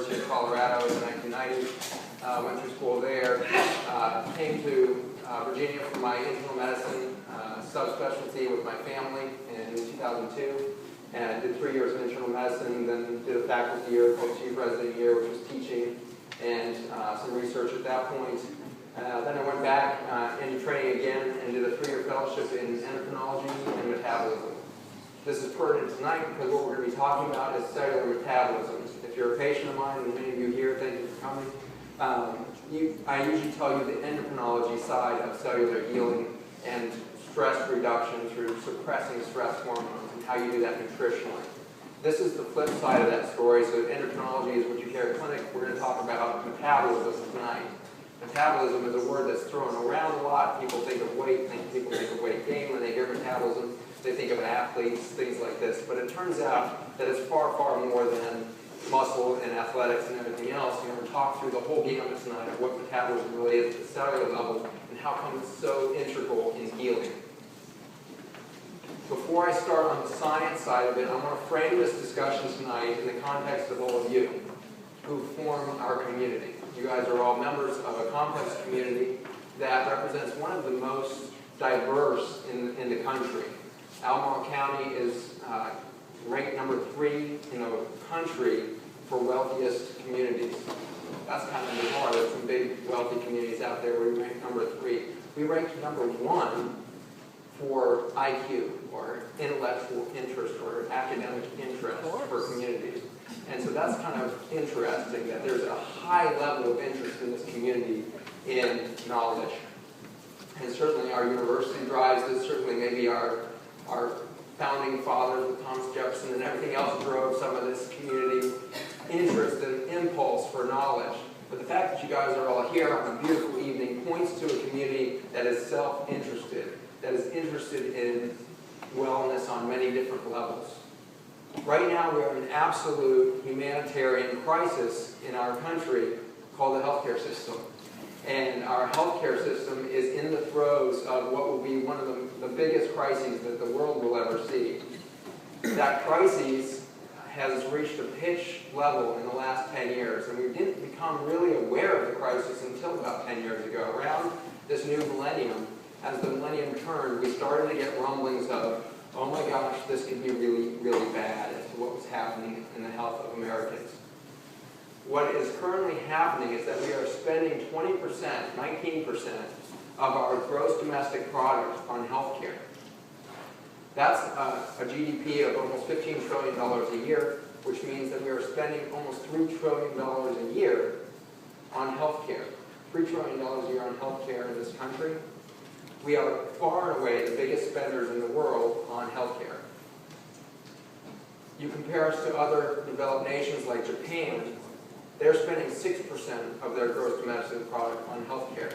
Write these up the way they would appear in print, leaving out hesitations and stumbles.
University of Colorado in the 1990s. Went through school there. Came to Virginia for my internal medicine subspecialty with my family in 2002. And did 3 years of internal medicine, then did a faculty year, co-chief resident year, which was teaching and some research at that point. Then I went back into training again and did a 3-year fellowship in endocrinology and metabolism. This is pertinent tonight because what we're going to be talking about is cellular metabolism. If you're a patient of mine, and many of you here, thank you for coming. I usually tell you the endocrinology side of cellular healing and stress reduction through suppressing stress hormones and how you do that nutritionally. This is the flip side of that story. So endocrinology is what you hear at clinic. We're going to talk about metabolism tonight. Metabolism is a word that's thrown around a lot. People think of weight, people think of weight gain. When they hear metabolism, they think of athletes, things like this. But it turns out that it's far, far more than muscle and athletics and everything else. We're going to talk through the whole gamut tonight of what metabolism really is at the cellular level and how come it's so integral in healing. Before I start on the science side of it, I want to frame this discussion tonight in the context of all of you who form our community. You guys are all members of a complex community that represents one of the most diverse in the country. Albemarle County is ranked number 3 in the country for wealthiest communities. That's kind of bizarre. There's some big wealthy communities out there where we rank number 3. We ranked number 1 for IQ, or intellectual interest, or academic interest for communities. And so that's kind of interesting that there's a high level of interest in this community in knowledge. And certainly our university drives this, certainly maybe our founding fathers with Thomas Jefferson and everything else drove some of this community interest and impulse for knowledge. But the fact that you guys are all here on a beautiful evening points to a community that is self-interested, that is interested in wellness on many different levels. Right now we are in an absolute humanitarian crisis in our country called the healthcare system. And our healthcare system is in the throes of what will be one of the biggest crises that the world will ever see. That crisis has reached a pitch level in the last 10 years, and we didn't become really aware of the crisis until about 10 years ago. Around this new millennium, as the millennium turned, we started to get rumblings of, oh my gosh, this could be really, really bad as to what was happening in the health of Americans. What is currently happening is that we are spending 20%, 19% of our gross domestic product on healthcare. That's a GDP of almost $15 trillion a year, which means that we are spending almost $3 trillion a year on healthcare. $3 trillion a year on healthcare in this country. We are far and away the biggest spenders in the world on healthcare. You compare us to other developed nations like Japan, they're spending 6% of their gross domestic product on healthcare.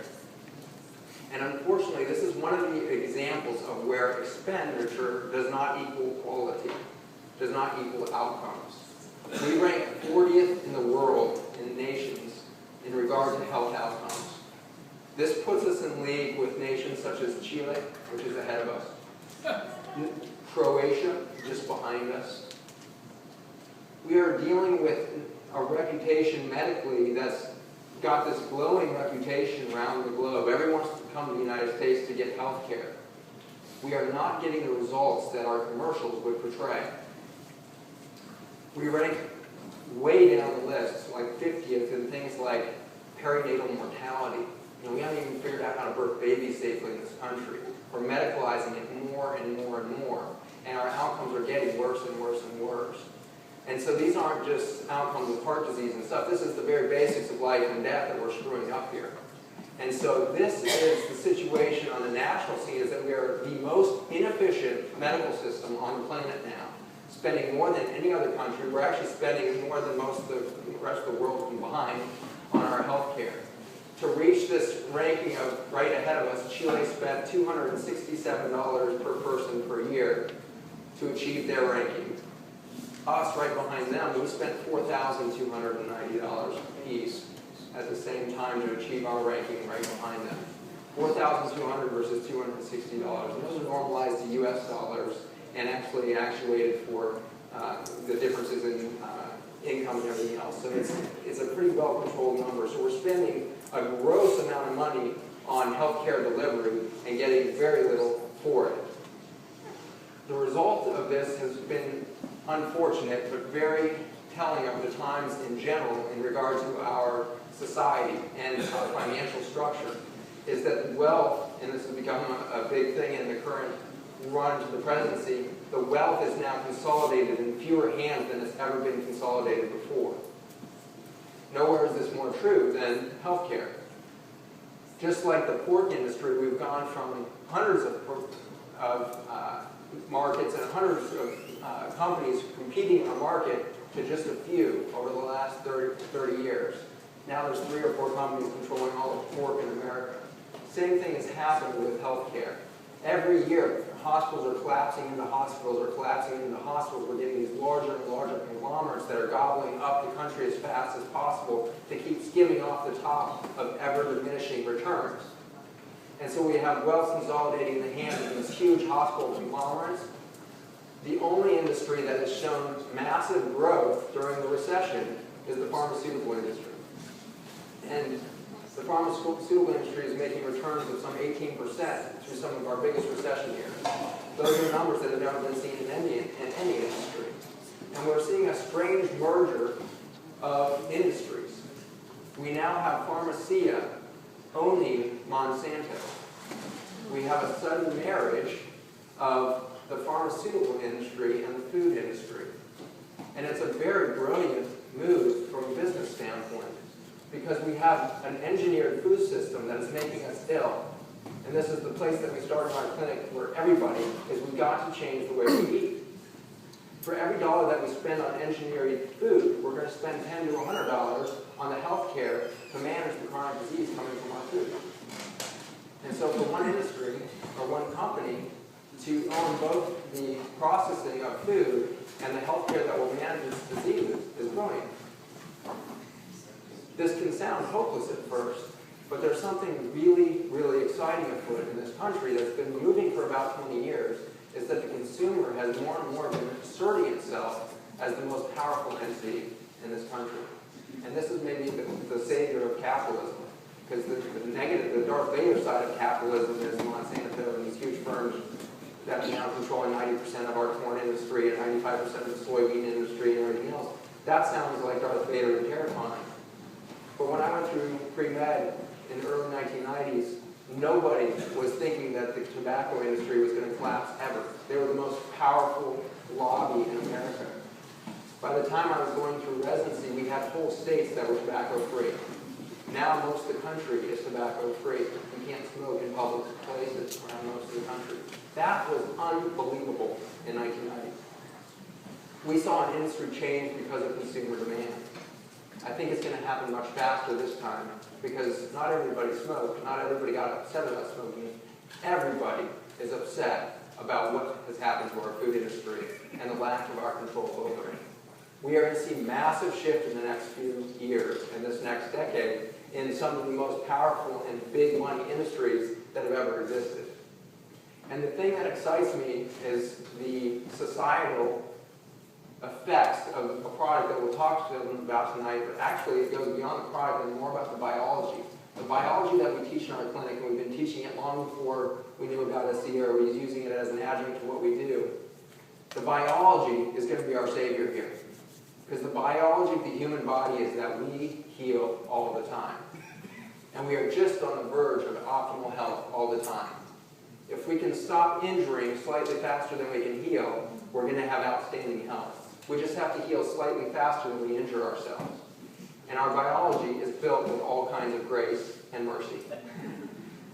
And unfortunately, this is one of the examples of where expenditure does not equal quality, does not equal outcomes. We rank 40th in the world in nations in regard to health outcomes. This puts us in league with nations such as Chile, which is ahead of us, Croatia, just behind us. We are dealing with a reputation medically that's got this glowing reputation around the globe. Everyone wants to come to the United States to get health care. We are not getting the results that our commercials would portray. We rank way down the list, like 50th in things like perinatal mortality. We haven't even figured out how to birth babies safely in this country. We're medicalizing it more and more and more. And our outcomes are getting worse and worse and worse. And so these aren't just outcomes of heart disease and stuff. This is the very basics of life and death that we're screwing up here. And so this is the situation on the national scene, is that we are the most inefficient medical system on the planet now. Spending more than any other country. We're actually spending more than most of the rest of the world combined on our health care. To reach this ranking of right ahead of us, Chile spent $267 per person per year to achieve their ranking. Us, right behind them, we spent $4,290 apiece at the same time to achieve our ranking right behind them. $4,200 versus $260. And those are normalized to US dollars and actually actuated for the differences income and everything else. So it's a pretty well-controlled number. So we're spending a gross amount of money on healthcare delivery and getting very little for it. The result of this has been unfortunate, but very telling of the times in general in regard to our society and our financial structure, is that wealth, and this has become a big thing in the current run to the presidency, the wealth is now consolidated in fewer hands than it's ever been consolidated before. Nowhere is this more true than healthcare. Just like the pork industry, we've gone from hundreds of markets and hundreds of companies competing in a market to just a few over the last 30 years. Now there's 3 or 4 companies controlling all of pork in America. Same thing has happened with healthcare. Every year, hospitals are collapsing into hospitals or collapsing into hospitals. We're getting these larger and larger conglomerates that are gobbling up the country as fast as possible to keep skimming off the top of ever-diminishing returns. And so we have wealth consolidating in the hands of these huge hospital conglomerates. The only industry that has shown massive growth during the recession is the pharmaceutical industry. And the pharmaceutical industry is making returns of some 18% through some of our biggest recession years. Those are numbers that have never been seen in any industry. And we're seeing a strange merger of industries. We now have Pharmacia owning Monsanto. We have a sudden marriage of the pharmaceutical industry and the food industry. And it's a very brilliant move from a business standpoint, because we have an engineered food system that is making us ill. And this is the place that we started our clinic where everybody is, we've got to change the way we eat. For every dollar that we spend on engineered food, we're going to spend $10 to $100 on the health care to manage the chronic disease coming from our food. And so for one industry or one company to own both the processing of food and the health care that will manage its diseases is brilliant. This can sound hopeless at first, but there's something really, really exciting afoot in this country that's been moving for about 20 years, is that the consumer has more and more been asserting itself as the most powerful entity in this country. And this is maybe the savior of capitalism, because the negative, the Darth Vader side of capitalism is Monsanto and these huge firms that are now controlling 90% of our corn industry and 95% of the soybean industry and everything else. That sounds like Darth Vader and terrifying. But when I went through pre-med in the early 1990s, nobody was thinking that the tobacco industry was going to collapse ever. They were the most powerful lobby in America. By the time I was going through residency, we had whole states that were tobacco-free. Now most of the country is tobacco-free. You can't smoke in public places around most of the country. That was unbelievable in 1990. We saw an industry change because of consumer demand. I think it's going to happen much faster this time, because not everybody smoked, not everybody got upset about smoking. Everybody is upset about what has happened to our food industry and the lack of our control over it. We are going to see massive shift in the next few years and this next decade in some of the most powerful and big money industries that have ever existed. And the thing that excites me is the societal effects of a product that we'll talk to them about tonight, but actually it goes beyond the product and more about the biology. The biology that we teach in our clinic, and we've been teaching it long before we knew about SE or we was using it as an adjunct to what we do. The biology is going to be our savior here. Because the biology of the human body is that we heal all the time. And we are just on the verge of optimal health all the time. If we can stop injuring slightly faster than we can heal, we're going to have outstanding health. We just have to heal slightly faster than we injure ourselves. And our biology is built with all kinds of grace and mercy.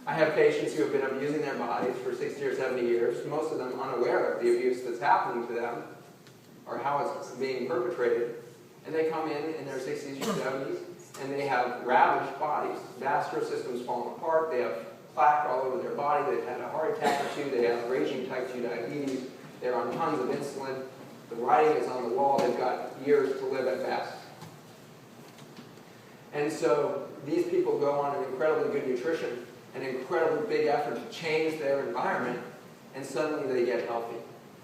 I have patients who have been abusing their bodies for 60 or 70 years, most of them unaware of the abuse that's happening to them or how it's being perpetrated. And they come in their 60s or 70s, and they have ravaged bodies. Vascular systems falling apart, they have plaque all over their body, they've had a heart attack or two, they have raging type 2 diabetes, they're on tons of insulin. The writing is on the wall. They've got years to live at best. And so these people go on an incredibly good nutrition, an incredibly big effort to change their environment, and suddenly they get healthy.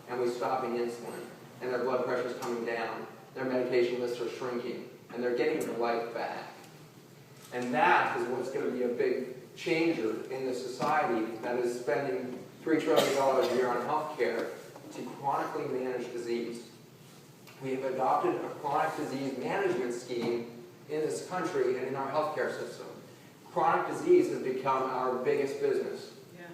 And we stop insulin, and their blood pressure is coming down, their medication lists are shrinking, and they're getting their life back. And that is what's going to be a big changer in the society that is spending $3 trillion a year on healthcare to chronically manage disease. We have adopted a chronic disease management scheme in this country and in our healthcare system. Chronic disease has become our biggest business. Yeah.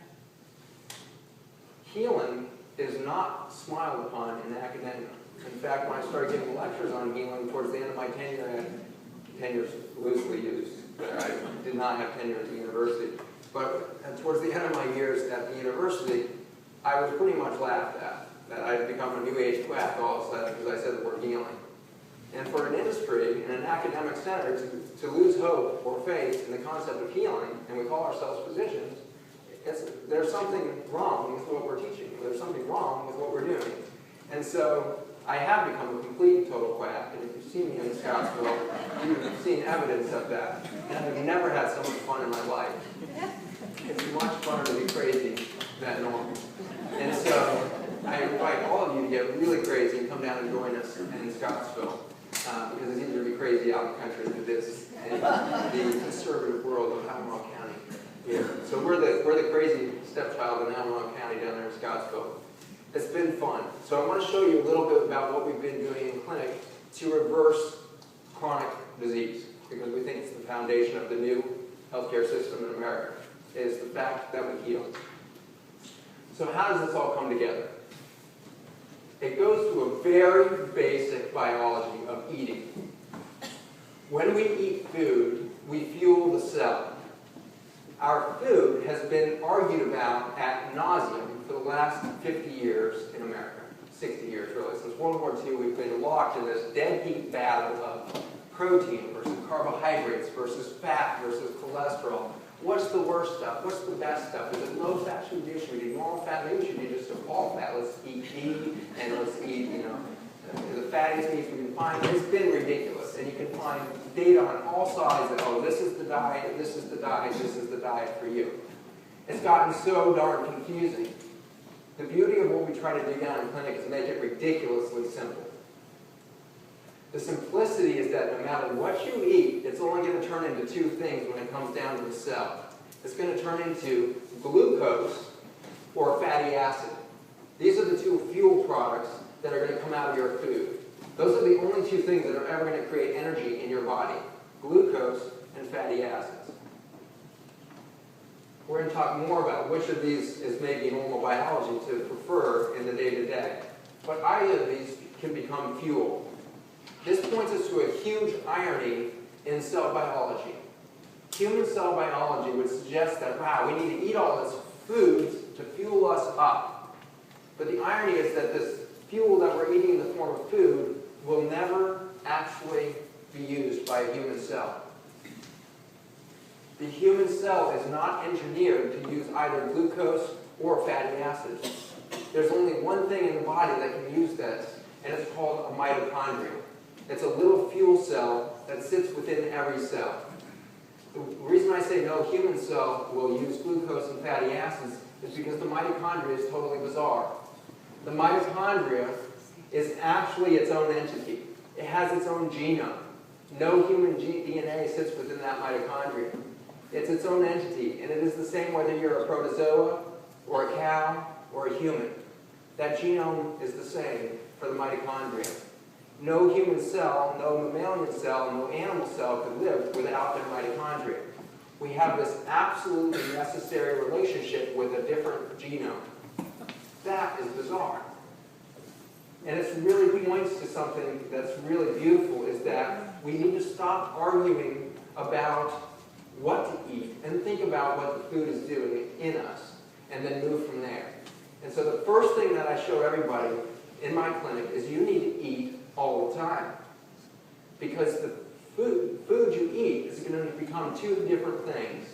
Healing is not smiled upon in academia. In fact, when I started giving lectures on healing towards the end of my tenure, I had tenure loosely used. I did not have tenure at the university. But towards the end of my years at the university, I was pretty much laughed at, that I had become a new age quack all of a sudden because I said the word healing. And for an industry and an academic center to lose hope or faith in the concept of healing, and we call ourselves physicians, there's something wrong with what we're teaching. There's something wrong with what we're doing. And so I have become a complete and total quack, and if you've seen me in Scottsville, you've seen evidence of that. And I've never had so much fun in my life. It's much funner to be crazy than normal. And so I invite all of you to get really crazy and come down and join us in Scottsville. Because it's easier to be crazy out in the country than it is in the conservative world of Albemarle County here. So we're the crazy stepchild in Albemarle County down there in Scottsville. It's been fun. So I want to show you a little bit about what we've been doing in clinic to reverse chronic disease, because we think it's the foundation of the new healthcare system in America, is the fact that we heal. So how does this all come together? It goes to a very basic biology of eating. When we eat food, we fuel the cell. Our food has been argued about ad nauseum for the last 50 years in America. 60 years, really. Since World War II, we've been locked in this dead heat battle of protein versus carbohydrates versus fat versus cholesterol. What's the worst stuff? What's the best stuff? Is it low fat? Should we do? Should we do normal fat? Maybe we should do just all fat. Let's eat meat and let's eat, the fattiest meats we can find. It's been ridiculous. And you can find data on all sides that, oh, this is the diet, this is the diet, this is the diet for you. It's gotten so darn confusing. The beauty of what we try to do down in clinic is make it ridiculously simple. The simplicity is that no matter what you eat, it's only going to turn into two things when it comes down to the cell. It's going to turn into glucose or fatty acid. These are the two fuel products that are going to come out of your food. Those are the only two things that are ever going to create energy in your body: glucose and fatty acids. We're going to talk more about which of these is maybe normal biology to prefer in the day-to-day. But either of these can become fuel. This points us to a huge irony in cell biology. Human cell biology would suggest that, wow, we need to eat all this food to fuel us up. But the irony is that this fuel that we're eating in the form of food will never actually be used by a human cell. The human cell is not engineered to use either glucose or fatty acids. There's only one thing in the body that can use this, and it's called a mitochondria. It's a little fuel cell that sits within every cell. The reason I say no human cell will use glucose and fatty acids is because the mitochondria is totally bizarre. The mitochondria is actually its own entity. It has its own genome. No human DNA sits within that mitochondria. It's its own entity, and it is the same whether you're a protozoa or a cow or a human. That genome is the same for the mitochondria. No human cell, no mammalian cell, no animal cell could live without their mitochondria. We have this absolutely necessary relationship with a different genome. That is bizarre. And it really points to something that's really beautiful, is that we need to stop arguing about what to eat and think about what the food is doing in us, and then move from there. And so the first thing that I show everybody in my clinic is you need to eat all the time. Because the food you eat is going to become two different things.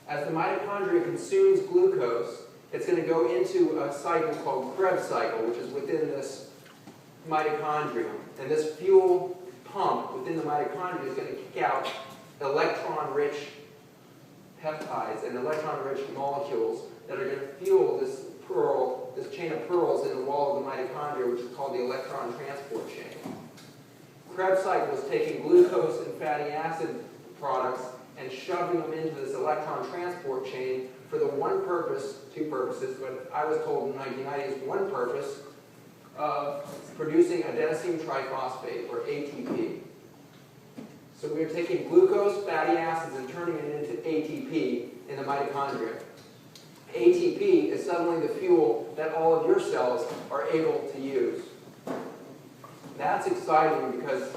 As the mitochondria consumes glucose, it's going to go into a cycle called Krebs cycle, which is within this mitochondrium. And this fuel pump within the mitochondria is going to kick out electron-rich peptides and electron-rich molecules that are going to fuel this chain of pearls in the wall of the mitochondria, which is called the electron transport chain. Krebs cycle is taking glucose and fatty acid products and shoving them into this electron transport chain for the one purpose, two purposes, but I was told in the 1990s, one purpose of producing adenosine triphosphate, or ATP. So we are taking glucose, fatty acids, and turning it into ATP in the mitochondria. ATP is suddenly the fuel that all of your cells are able to use. That's exciting because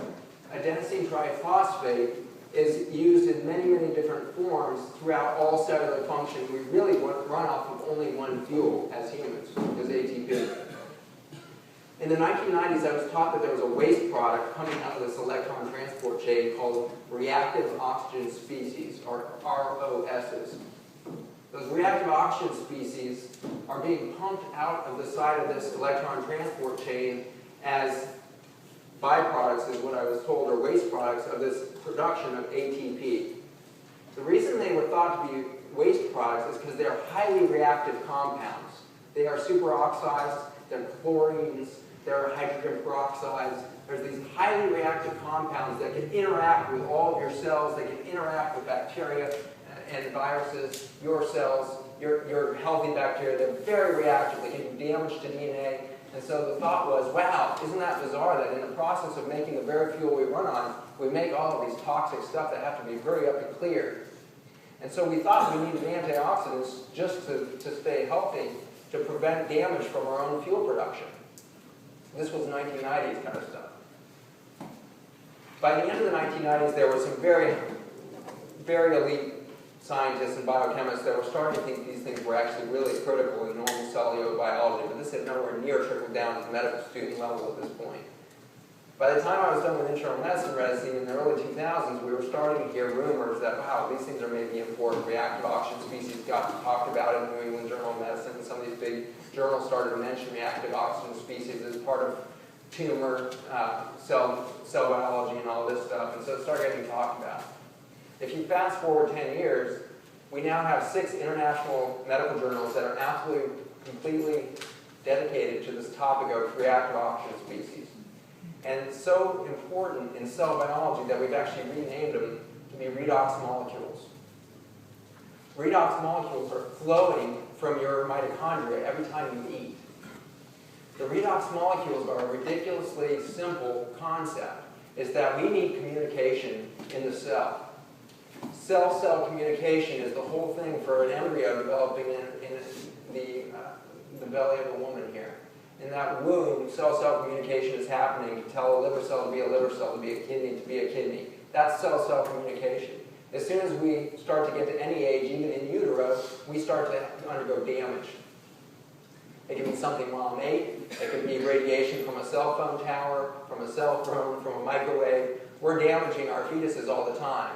adenosine triphosphate is used in many, many different forms throughout all cellular function. We really run off of only one fuel as humans, is ATP. In the 1990s, I was taught that there was a waste product coming out of this electron transport chain called reactive oxygen species, or ROSs. Those reactive oxygen species are being pumped out of the side of this electron transport chain as byproducts, is what I was told, or waste products of this production of ATP. The reason they were thought to be waste products is because they are highly reactive compounds. They are superoxides, they're chlorines, they're hydrogen peroxides. There's these highly reactive compounds that can interact with all of your cells. They can interact with bacteria and viruses, your cells, your healthy bacteria. They're very reactive. They can do damage to DNA. And so the thought was, wow, isn't that bizarre that in the process of making the very fuel we run on, we make all of these toxic stuff that have to be hurry up and cleared. And so we thought we needed antioxidants just to stay healthy, to prevent damage from our own fuel production. This was 1990s kind of stuff. By the end of the 1990s, there were some very, very elite scientists and biochemists that were starting to think these things were actually really critical in normal cellular biology, but this had nowhere near trickled down to the medical student level at this point. By the time I was done with internal medicine residency in the early 2000s, we were starting to hear rumors that, wow, these things are maybe important. Reactive oxygen species got talked about in the New England Journal of Medicine, and some of these big journals started to mention reactive oxygen species as part of tumor, cell biology and all this stuff, and so it started getting talked about. If you fast forward 10 years, we now have 6 international medical journals that are absolutely, completely dedicated to this topic of reactive oxygen species. And it's so important in cell biology that we've actually renamed them to be redox molecules. Redox molecules are flowing from your mitochondria every time you eat. The redox molecules are a ridiculously simple concept. Is that we need communication in the cell. Cell-cell communication is the whole thing for an embryo developing in the belly of a woman here. In that womb, cell-cell communication is happening to tell a liver cell to be a liver cell, to be a kidney, That's cell-cell communication. As soon as we start to get to any age, even in utero, we start to undergo damage. It can be something mom ate. It could be radiation from a cell phone tower, from a cell phone, from a microwave. We're damaging our fetuses all the time.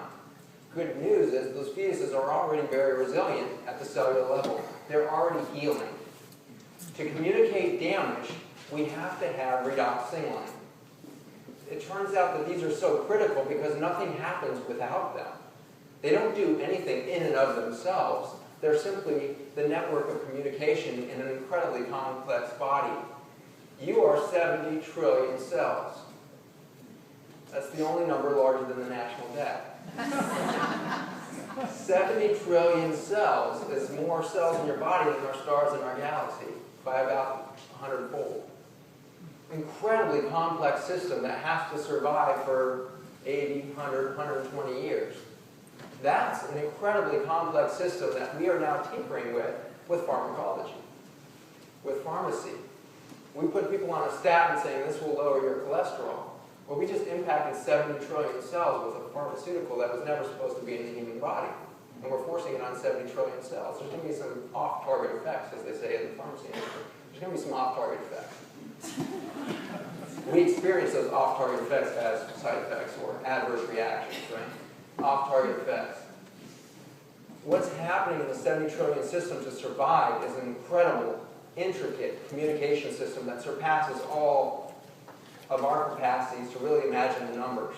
Good news is those fetuses are already very resilient at the cellular level. They're already healing. To communicate damage, we have to have redox signaling. It turns out that these are so critical because nothing happens without them. They don't do anything in and of themselves. They're simply the network of communication in an incredibly complex body. You are 70 trillion cells. That's the only number larger than the national debt. 70 trillion cells is more cells in your body than our stars in our galaxy, by about 100-fold. Incredibly complex system that has to survive for 80, 100, 120 years. That's an incredibly complex system that we are now tinkering with pharmacology, with pharmacy. We put people on a statin saying this will lower your cholesterol. Well, we just impacted 70 trillion cells with a pharmaceutical that was never supposed to be in the human body. And we're forcing it on 70 trillion cells. There's going to be some off-target effects, as they say in the pharmacy industry. There's going to be some off-target effects. We experience those off-target effects as side effects or adverse reactions, right? Off-target effects. What's happening in the 70 trillion system to survive is an incredible, intricate communication system that surpasses all of our capacities to really imagine the numbers.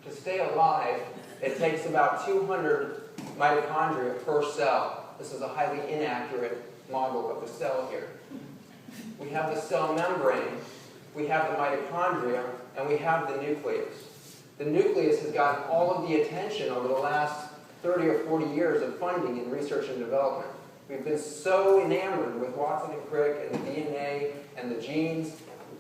To stay alive, it takes about 200 mitochondria per cell. This is a highly inaccurate model of the cell here. We have the cell membrane, we have the mitochondria, and we have the nucleus. The nucleus has gotten all of the attention over the last 30 or 40 years of funding in research and development. We've been so enamored with Watson and Crick and the DNA and the genes.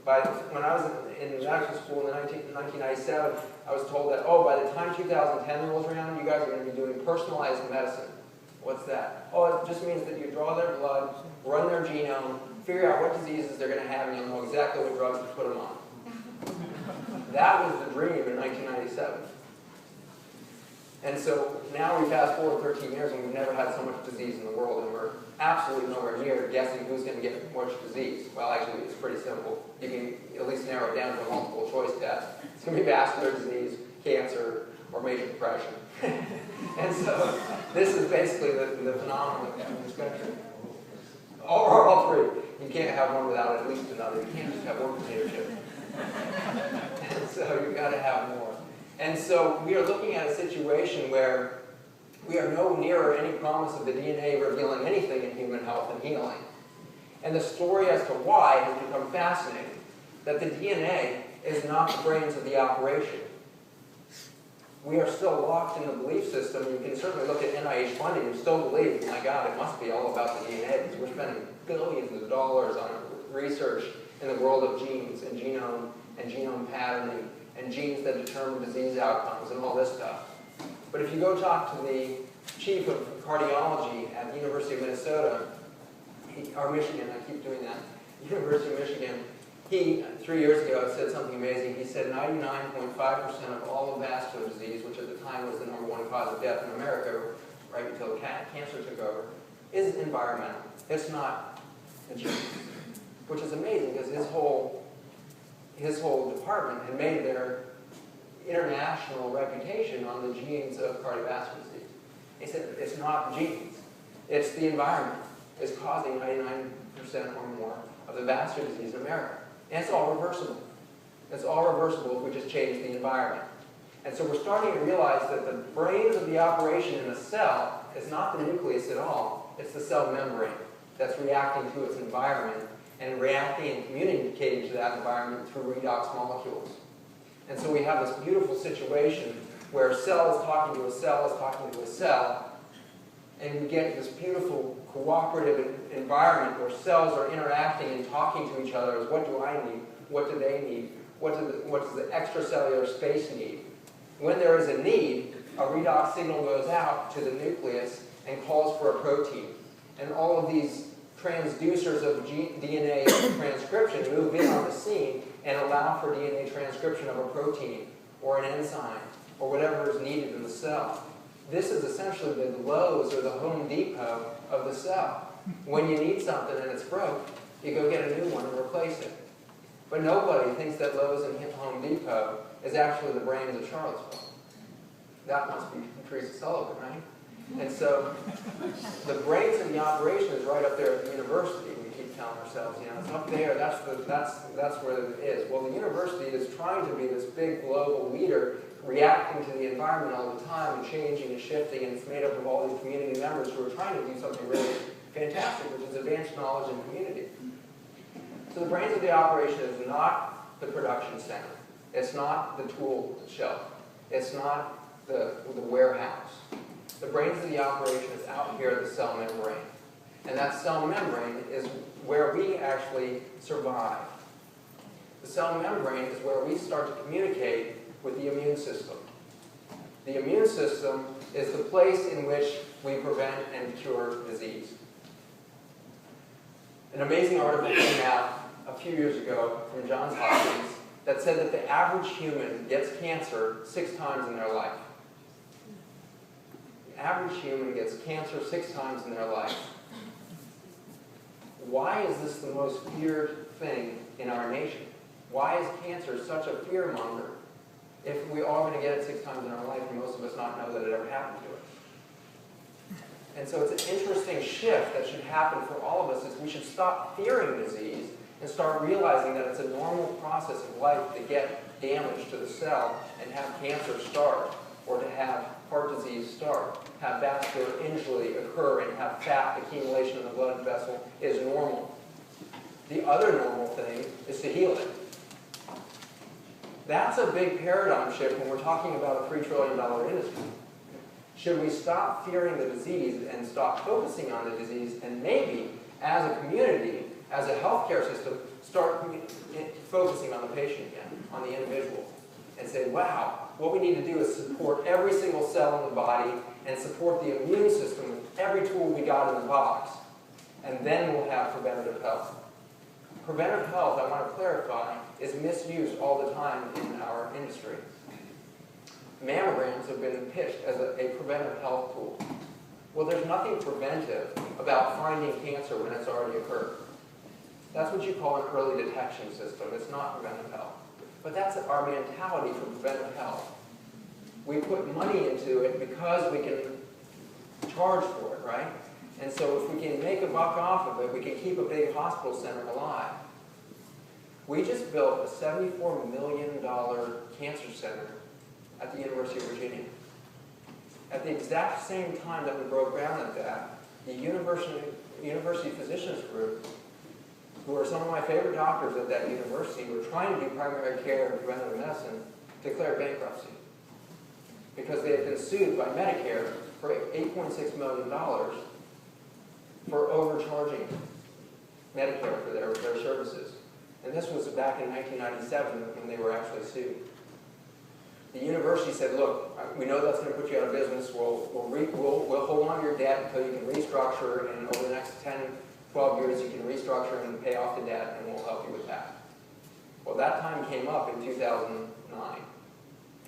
When I was in medical school in 1997, I was told that, oh, by the time 2010 rolls around, you guys are going to be doing personalized medicine. What's that? Oh, it just means that you draw their blood, run their genome, figure out what diseases they're going to have, and you'll know exactly what drugs to put them on. That was the dream in 1997. And so now we fast forward 13 years and we've never had so much disease in the world, and we're absolutely nowhere near guessing who's going to get which disease. Well, actually, it's pretty simple. You can at least narrow it down to a multiple choice test. It's going to be vascular disease, cancer, or major depression. And so this is basically the phenomenon we have in this country. Or all three. You can't have one without at least another. You can't just have one potato chip. And so you've got to have more. And so we are looking at a situation where we are no nearer any promise of the DNA revealing anything in human health and healing. And the story as to why has become fascinating. That the DNA is not the brains of the operation. We are still locked in the belief system. You can certainly look at NIH funding and still believe, my God, it must be all about the DNA, because we're spending billions of dollars on research in the world of genes and genome patterning and genes that determine disease outcomes and all this stuff. But if you go talk to the chief of cardiology at the University of Minnesota, or Michigan, I keep doing that, University of Michigan, he, 3 years ago, said something amazing. He said 99.5% of all of vascular disease, which at the time was the #1 cause of death in America, right until cancer took over, is environmental. It's not the genes, which is amazing because his whole department had made their international reputation on the genes of cardiovascular disease. He said it's not the genes, it's the environment. It's causing 99% or more of the vascular disease in America. And it's all reversible. It's all reversible if we just change the environment. And so we're starting to realize that the brains of the operation in a cell is not the nucleus at all. It's the cell membrane that's reacting to its environment and reacting and communicating to that environment through redox molecules. And so we have this beautiful situation where a cell is talking to a cell is talking to a cell, and we get this beautiful cooperative environment where cells are interacting and talking to each other as what do I need, what do they need, what does the extracellular space need. When there is a need, a redox signal goes out to the nucleus and calls for a protein. And all of these transducers of DNA transcription move in on the scene and allow for DNA transcription of a protein or an enzyme or whatever is needed in the cell. This is essentially the Lowe's or the Home Depot of the cell. When you need something and it's broke, you go get a new one and replace it. But nobody thinks that Lowe's and Home Depot is actually the brains of Charlottesville. That must be Teresa Sullivan, right? And so the brains of the operation is right up there at the university. We keep telling ourselves, you know, it's up there, that's where it is. Well, the university is trying to be this big global leader, reacting to the environment all the time and changing and shifting, and it's made up of all these community members who are trying to do something really fantastic, which is advance knowledge and community. So the brains of the operation is not the production center. It's not the tool shelf. It's not the warehouse. The brains of the operation is out here at the cell membrane. And that cell membrane is where we actually survive. The cell membrane is where we start to communicate with the immune system. The immune system is the place in which we prevent and cure disease. An amazing article came out a few years ago from Johns Hopkins that said that the average human gets cancer 6 times in their life. The average human gets cancer 6 times in their life. Why is this the most feared thing in our nation? Why is cancer such a fearmonger if we are going to get it 6 times in our life and most of us not know that it ever happened to us? And so it's an interesting shift that should happen for all of us is we should stop fearing disease and start realizing that it's a normal process of life to get damage to the cell and have cancer start, or to have heart disease start, have vascular injury occur and have fat accumulation in the blood vessel is normal. The other normal thing is to heal it. That's a big paradigm shift when we're talking about a $3 trillion industry. Should we stop fearing the disease and stop focusing on the disease, and maybe, as a community, as a healthcare system, start focusing on the patient again, on the individual, and say, wow, what we need to do is support every single cell in the body and support the immune system with every tool we got in the box, and then we'll have preventative health. Preventive health, I want to clarify, is misused all the time in our industry. Mammograms have been pitched as a preventive health tool. Well, there's nothing preventive about finding cancer when it's already occurred. That's what you call an early detection system. It's not preventive health. But that's our mentality for preventive health. We put money into it because we can charge for it, right? And so if we can make a buck off of it, we can keep a big hospital center alive. We just built a $74 million cancer center at the University of Virginia. At the exact same time that we broke ground at that, the University Physicians Group, who are some of my favorite doctors at that university, were trying to do primary care and preventive medicine, declared bankruptcy. Because they had been sued by Medicare for $8.6 million for overcharging Medicare for their services. And this was back in 1997 when they were actually sued. The university said, look, we know that's going to put you out of business. We'll hold on to your debt until you can restructure, and over the next 10, 12 years you can restructure and pay off the debt, and we'll help you with that. Well, that time came up in 2009,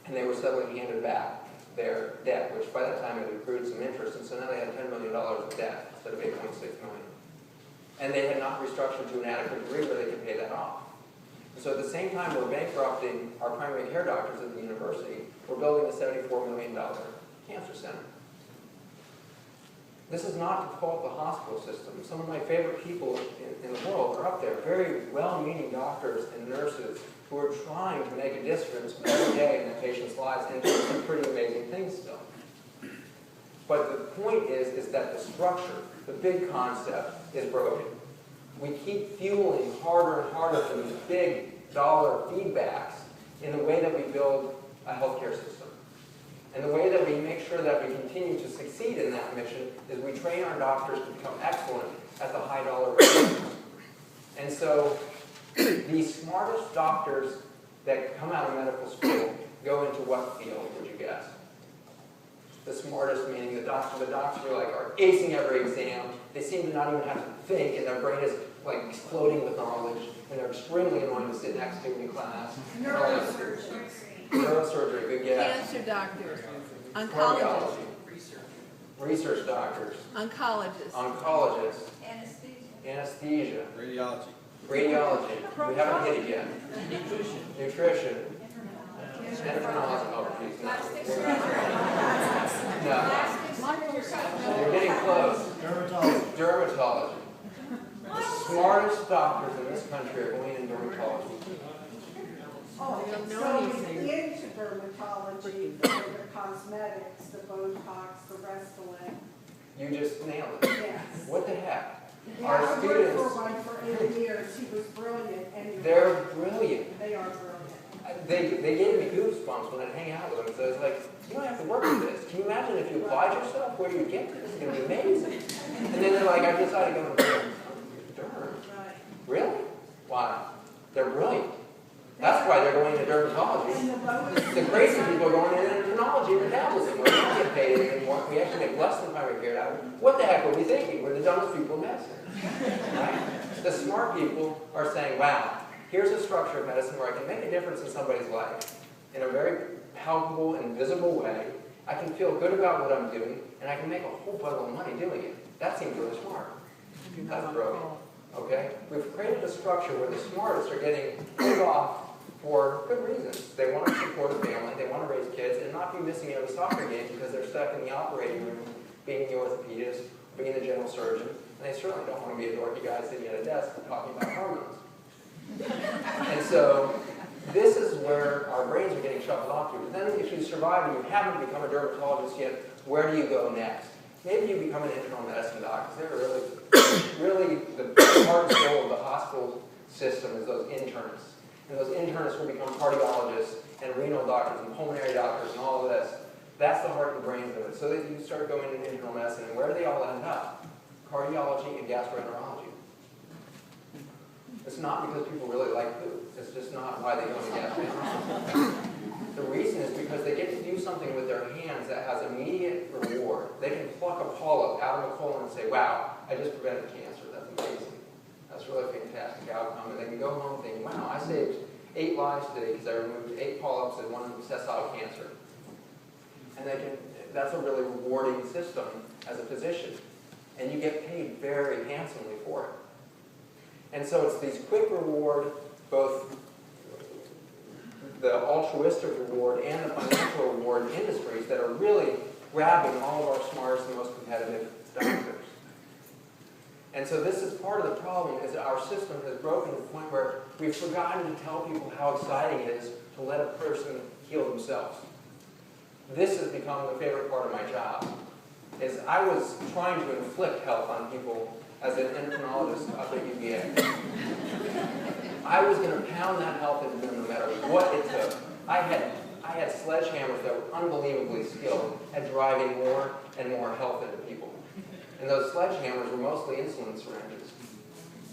and they were suddenly handed back their debt, which by that time had accrued some interest, and so now they had $10 million of debt instead of $8.6 million. And they had not restructured to an adequate degree where they could pay that off. And so at the same time we're bankrupting our primary care doctors at the university, we're building a $74 million cancer center. This is not to fault the hospital system. Some of my favorite people in the world are up there, very well-meaning doctors and nurses who are trying to make a difference every day in their patients' lives and doing some pretty amazing things still. But the point is that the structure, the big concept, is broken. We keep fueling harder and harder for these big dollar feedbacks in the way that we build a healthcare system. And the way that we make sure that we continue to succeed in that mission is we train our doctors to become excellent at the high dollar rate. And so the smartest doctors that come out of medical school go into what field, would you guess? The smartest, meaning the doctors are acing every exam. They seem to not even have to think, and their brain is like exploding with knowledge, and they're extremely annoying to sit next to in class. Neurosurgery, good guess. Cancer doctors, oncologists, research doctors, oncologists, anesthesia, Radiology. We haven't hit it yet. Nutrition. Endocrinology. Oh, please, no. You're getting close. Dermatology. The smartest doctors in this country are going in dermatology. Oh, so into dermatology, the cosmetics, the Botox, the Restylane. You just nailed it. Yes. What the heck? Yeah, Our I students, worked for one for 8 years. He was brilliant. Anyway. they're brilliant. They are brilliant. They gave me goosebumps when I'd hang out with them. So I was like, you don't have to work with this. Can you imagine if you applied yourself? Where do you get to? This is going to be amazing. And then they're like, I decided to go to derm. Right. Really? Wow. They're brilliant. That's why they're going to dermatology. And the bonus. The crazy people are going into endocrinology and metabolism, where we don't get paid anymore. We actually make less than primary care now. What the heck are we thinking? We're the dumbest people in medicine. Right? The smart people are saying, wow, here's a structure of medicine where I can make a difference in somebody's life in a very palpable and visible way. I can feel good about what I'm doing, and I can make a whole bundle of money doing it. That seems really smart. That's brilliant. Okay? We've created a structure where the smartest are getting paid off for good reasons. They want to support a family, they want to raise kids, and not be missing out a soccer game because they're stuck in the operating room being the orthopedist, being the general surgeon, and they certainly don't want to be a dorky guy sitting at a desk talking about hormones. And so, this is where our brains are getting shuffled off to. But then if you survive and you haven't become a dermatologist yet, where do you go next? Maybe you become an internal medicine doc, because they're really the heart and soul of the hospital system is those internists. And those internists will become cardiologists and renal doctors and pulmonary doctors and all of this. That's the heart and brains of it. So that you start going into internal medicine, and where do they all end up? Cardiology and gastroenterology. It's not because people really like food. It's just not why they go into gastroenterology. The reason is because they get to do something with their hands that has immediate reward. They can pluck a polyp out of a colon and say, wow, I just prevented cancer. That's amazing. That's really a fantastic outcome. And they can go home thinking, wow, I saved 8 lives today because I removed 8 polyps and 1 sessile cancer. And that's a really rewarding system as a physician. And you get paid very handsomely for it. And so it's these quick reward, both the altruistic reward and the financial reward industries that are really grabbing all of our smartest and most competitive doctors. And so this is part of the problem, is that our system has broken to the point where we've forgotten to tell people how exciting it is to let a person heal themselves. This has become the favorite part of my job, is I was trying to inflict health on people as an endocrinologist up at UVA. I was going to pound that health into them no matter what it took. I had sledgehammers that were unbelievably skilled at driving more and more health into people. And those sledgehammers were mostly insulin syringes.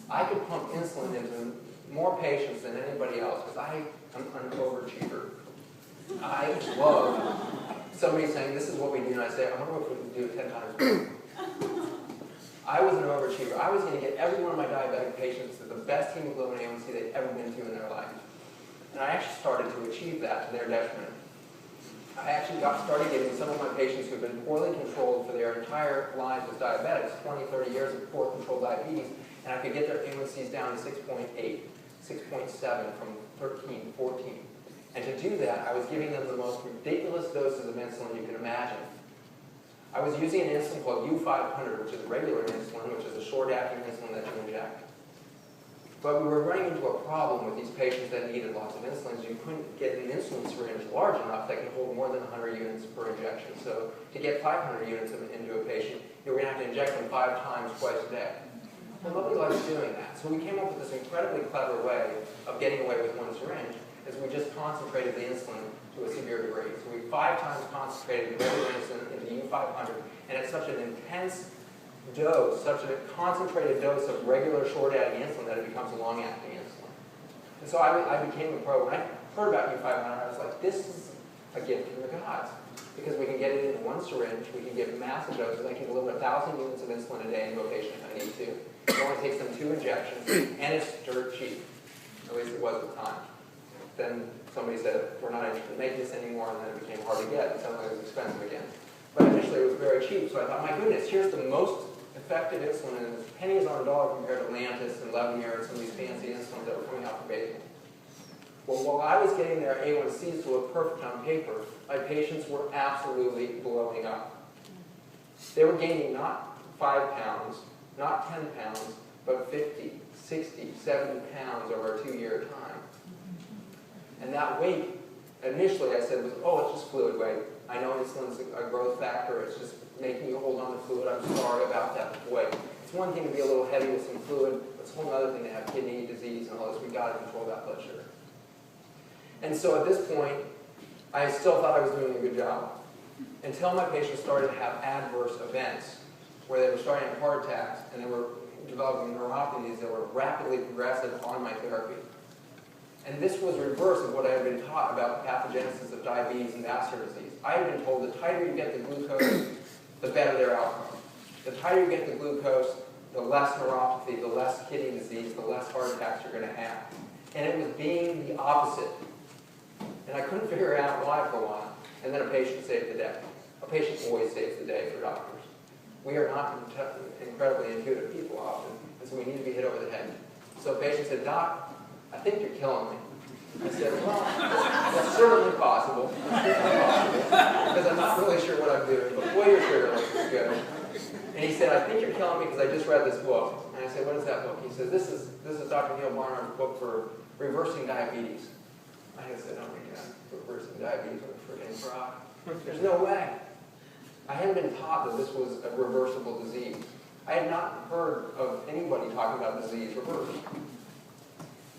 I could pump insulin into more patients than anybody else because I am an overachiever. I love somebody saying, this is what we do, and I say, I wonder if we can do it 10 times better. I was an overachiever. I was going to get every one of my diabetic patients to the best hemoglobin A1C they'd ever been to in their life. And I actually started to achieve that to their detriment. I actually started getting some of my patients who had been poorly controlled for their entire lives as diabetics, 20, 30 years of poor controlled diabetes, and I could get their A1Cs down to 6.8, 6.7 from 13, 14. And to do that, I was giving them the most ridiculous doses of insulin you can imagine. I was using an insulin called U500, which is regular insulin, which is a short-acting insulin that you inject. But we were running into a problem with these patients that needed lots of insulin. You couldn't get an insulin syringe large enough that can hold more than 100 units per injection. So to get 500 units into a patient, you were going to have to inject them 5 times twice a day. Well, nobody likes doing that. So we came up with this incredibly clever way of getting away with 1 syringe, is we just concentrated the insulin to a severe degree. So we 5 times concentrated the regular insulin into U500, and it's such an intense dose, such a concentrated dose of regular short-acting insulin that it becomes a long-acting insulin. And so I became a pro. When I heard about U500, I was like, this is a gift from the gods. Because we can get it in 1 syringe, we can give massive doses. I can deliver 1,000 units of insulin a day into a patient if I need to. It only takes them 2 injections, and it's dirt cheap. At least it was at the time. Then somebody said, we're not interested in making this anymore, and then it became hard to get, and suddenly it was expensive again. But initially it was very cheap, so I thought, my goodness, here's the most effective insulin, and it's pennies on a dollar compared to Lantus and Levemir and some of these fancy insulins that were coming out from Basil. Well, while I was getting their A1Cs to look perfect on paper, my patients were absolutely blowing up. They were gaining not 5 pounds, not 10 pounds, but 50, 60, 70 pounds over a 2-year time. And that weight, initially I said, was, oh, it's just fluid weight. I know insulin's a growth factor. It's just making you hold on to fluid. I'm sorry about that boy. It's one thing to be a little heavy with some fluid, but it's a whole other thing to have kidney disease and all this. We've got to control that blood sugar. And so at this point, I still thought I was doing a good job until my patients started to have adverse events where they were starting to have heart attacks and they were developing neuropathies that were rapidly progressive on my therapy. And this was reverse of what I had been taught about the pathogenesis of diabetes and vascular disease. I had been told the tighter you get the glucose, the better their outcome. The tighter you get the glucose, the less neuropathy, the less kidney disease, the less heart attacks you're going to have. And it was being the opposite. And I couldn't figure out why for a while. And then a patient saved the day. A patient always saves the day for doctors. We are not incredibly intuitive people often, and so we need to be hit over the head. So a patient said, Doc, I think you're killing me. I said, well, that's certainly possible. Because I'm not really sure what I'm doing, but boy, your sugar looks good. And he said, I think you're killing me because I just read this book. And I said, what is that book? He said, this is Dr. Neil Barnard's book for reversing diabetes. I said, oh my God, reversing diabetes with a freaking frog. There's no way. I hadn't been taught that this was a reversible disease. I had not heard of anybody talking about disease reversed.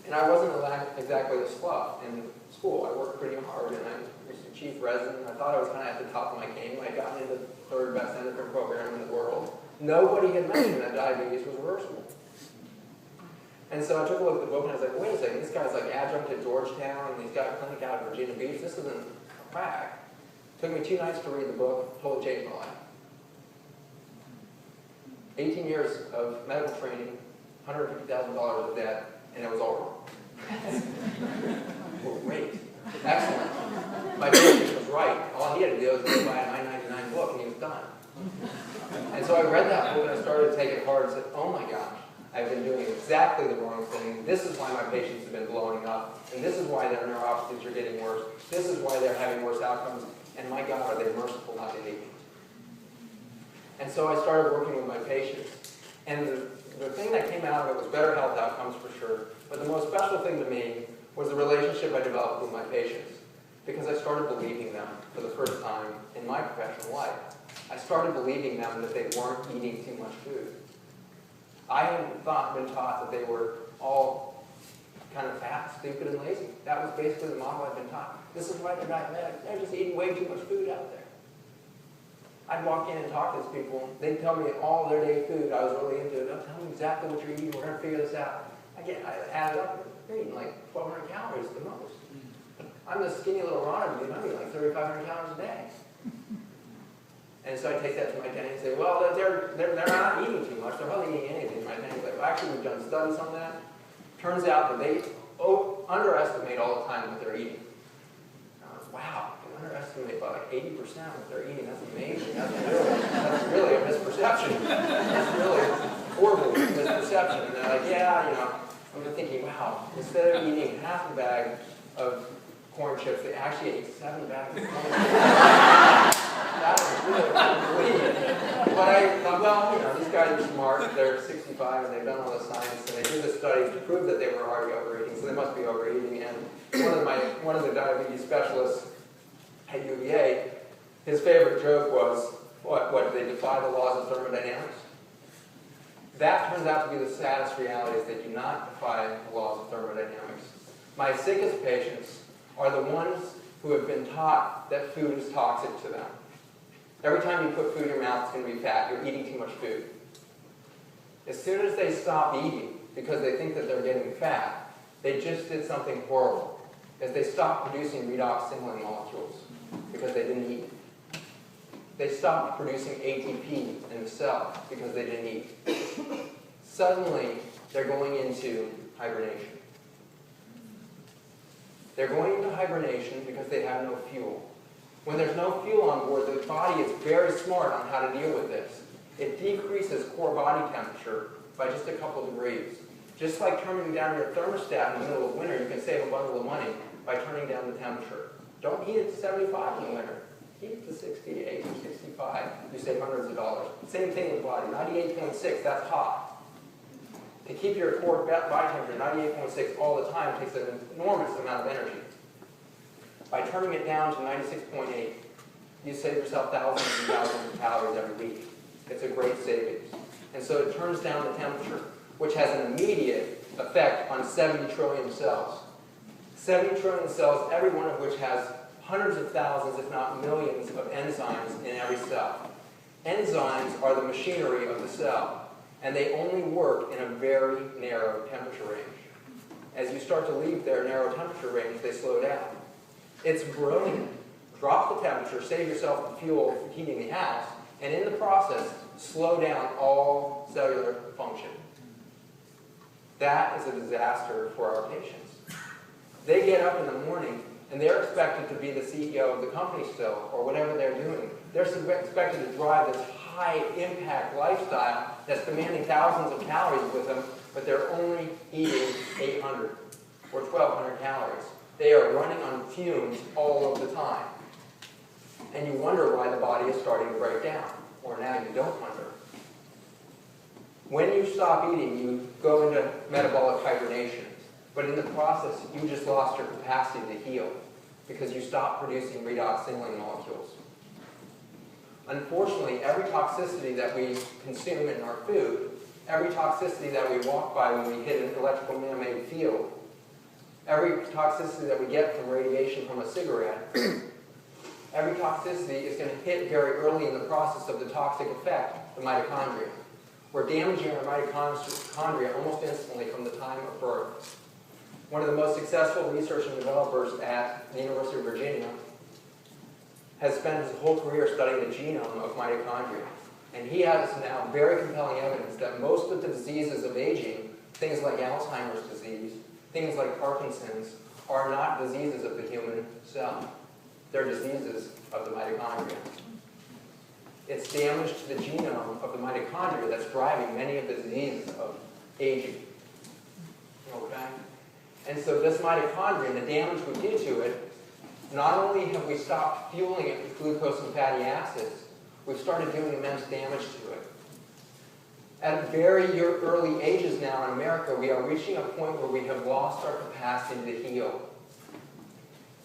And I wasn't exactly a slough in school. I worked pretty hard, and I was the chief resident. I thought I was kind of at the top of my game. I got into the third best endocrine program in the world. Nobody had mentioned that diabetes was reversible. And so I took a look at the book, and I was like, wait a second, this guy's like adjunct at Georgetown, and he's got a clinic out of Virginia Beach. This isn't a crack. Took me 2 nights to read the book, totally changed my life. 18 years of medical training, $150,000 of debt, and it was all wrong. Well, great. Excellent. My patient was right. All he had to do was go buy a $9.99 book, and he was done. And so I read that book, and I started to take it hard and said, oh my gosh, I've been doing exactly the wrong thing. This is why my patients have been blowing up, and this is why their neuropathies are getting worse. This is why they're having worse outcomes, and my God, are they merciful not to hate me. And so I started working with my patients. And the thing that came out of it was better health outcomes for sure. But the most special thing to me was the relationship I developed with my patients. Because I started believing them for the first time in my professional life. I started believing them that they weren't eating too much food. I hadn't been taught that they were all kind of fat, stupid, and lazy. That was basically the model I'd been taught. This is why they're diabetic. They're just eating way too much food out there. I'd walk in and talk to these people. They'd tell me all their day food. I was really into it. They'll tell me exactly what you're eating. We're going to figure this out. I added up. They're eating like 1,200 calories at the most. I'm this skinny little runner, dude. I'm eating like 3,500 calories a day. And so I take that to my dentist and say, well, they're not eating too much. They're hardly eating anything. My dentist's like, well, actually, we've done studies on that. Turns out that they underestimate all the time what they're eating. And I was, wow. Underestimate by like 80% what they're eating. That's amazing. That's really a misperception. That's really horrible misperception. And they're like, yeah, you know. I'm thinking, wow, instead of eating half a bag of corn chips, they actually ate 7 bags of corn chips. That was really weird. But I thought, well, you know, these guys are smart. They're 65 and they've done all the science, and they did the studies to prove that they were already overeating, so they must be overeating. And one of the diabetes specialists at UVA, his favorite joke was, what, they defy the laws of thermodynamics? That turns out to be the saddest reality, is they do not defy the laws of thermodynamics. My sickest patients are the ones who have been taught that food is toxic to them. Every time you put food in your mouth, it's going to be fat. You're eating too much food. As soon as they stop eating, because they think that they're getting fat, they just did something horrible. As they stopped producing redox signaling molecules, because they didn't eat. They stopped producing ATP in the cell because they didn't eat. Suddenly, they're going into hibernation. They're going into hibernation because they have no fuel. When there's no fuel on board, the body is very smart on how to deal with this. It decreases core body temperature by just a couple degrees. Just like turning down your thermostat in the middle of winter, you can save a bundle of money by turning down the temperature. Don't heat it to 75 in the winter. Heat it to 68, 65. You save hundreds of dollars. Same thing with the body. 98.6, that's hot. To keep your core body temperature 98.6 all the time takes an enormous amount of energy. By turning it down to 96.8, you save yourself thousands and thousands of calories every week. It's a great savings. And so it turns down the temperature, which has an immediate effect on 70 trillion cells. 70 trillion cells, every one of which has hundreds of thousands, if not millions, of enzymes in every cell. Enzymes are the machinery of the cell, and they only work in a very narrow temperature range. As you start to leave their narrow temperature range, they slow down. It's brilliant. Drop the temperature, save yourself the fuel for heating the house, and in the process, slow down all cellular function. That is a disaster for our patients. They get up in the morning, and they're expected to be the CEO of the company still, or whatever they're doing. They're expected to drive this high-impact lifestyle that's demanding thousands of calories with them, but they're only eating 800 or 1,200 calories. They are running on fumes all of the time. And you wonder why the body is starting to break down. Or now you don't wonder. When you stop eating, you go into metabolic hibernation. But in the process, you just lost your capacity to heal because you stopped producing redox signaling molecules. Unfortunately, every toxicity that we consume in our food, every toxicity that we walk by when we hit an electrical man-made field, Every toxicity that we get from radiation from a cigarette, every toxicity is going to hit very early in the process of the toxic effect, the mitochondria. We're damaging our mitochondria almost instantly from the time of birth. One of the most successful research and developers at the University of Virginia has spent his whole career studying the genome of mitochondria. And he has now very compelling evidence that most of the diseases of aging, things like Alzheimer's disease, things like Parkinson's, are not diseases of the human cell. They're diseases of the mitochondria. It's damage to the genome of the mitochondria that's driving many of the diseases of aging. Okay? And so this mitochondria, the damage we do to it, not only have we stopped fueling it with glucose and fatty acids, we've started doing immense damage to it. At very early ages now in America, we are reaching a point where we have lost our capacity to heal.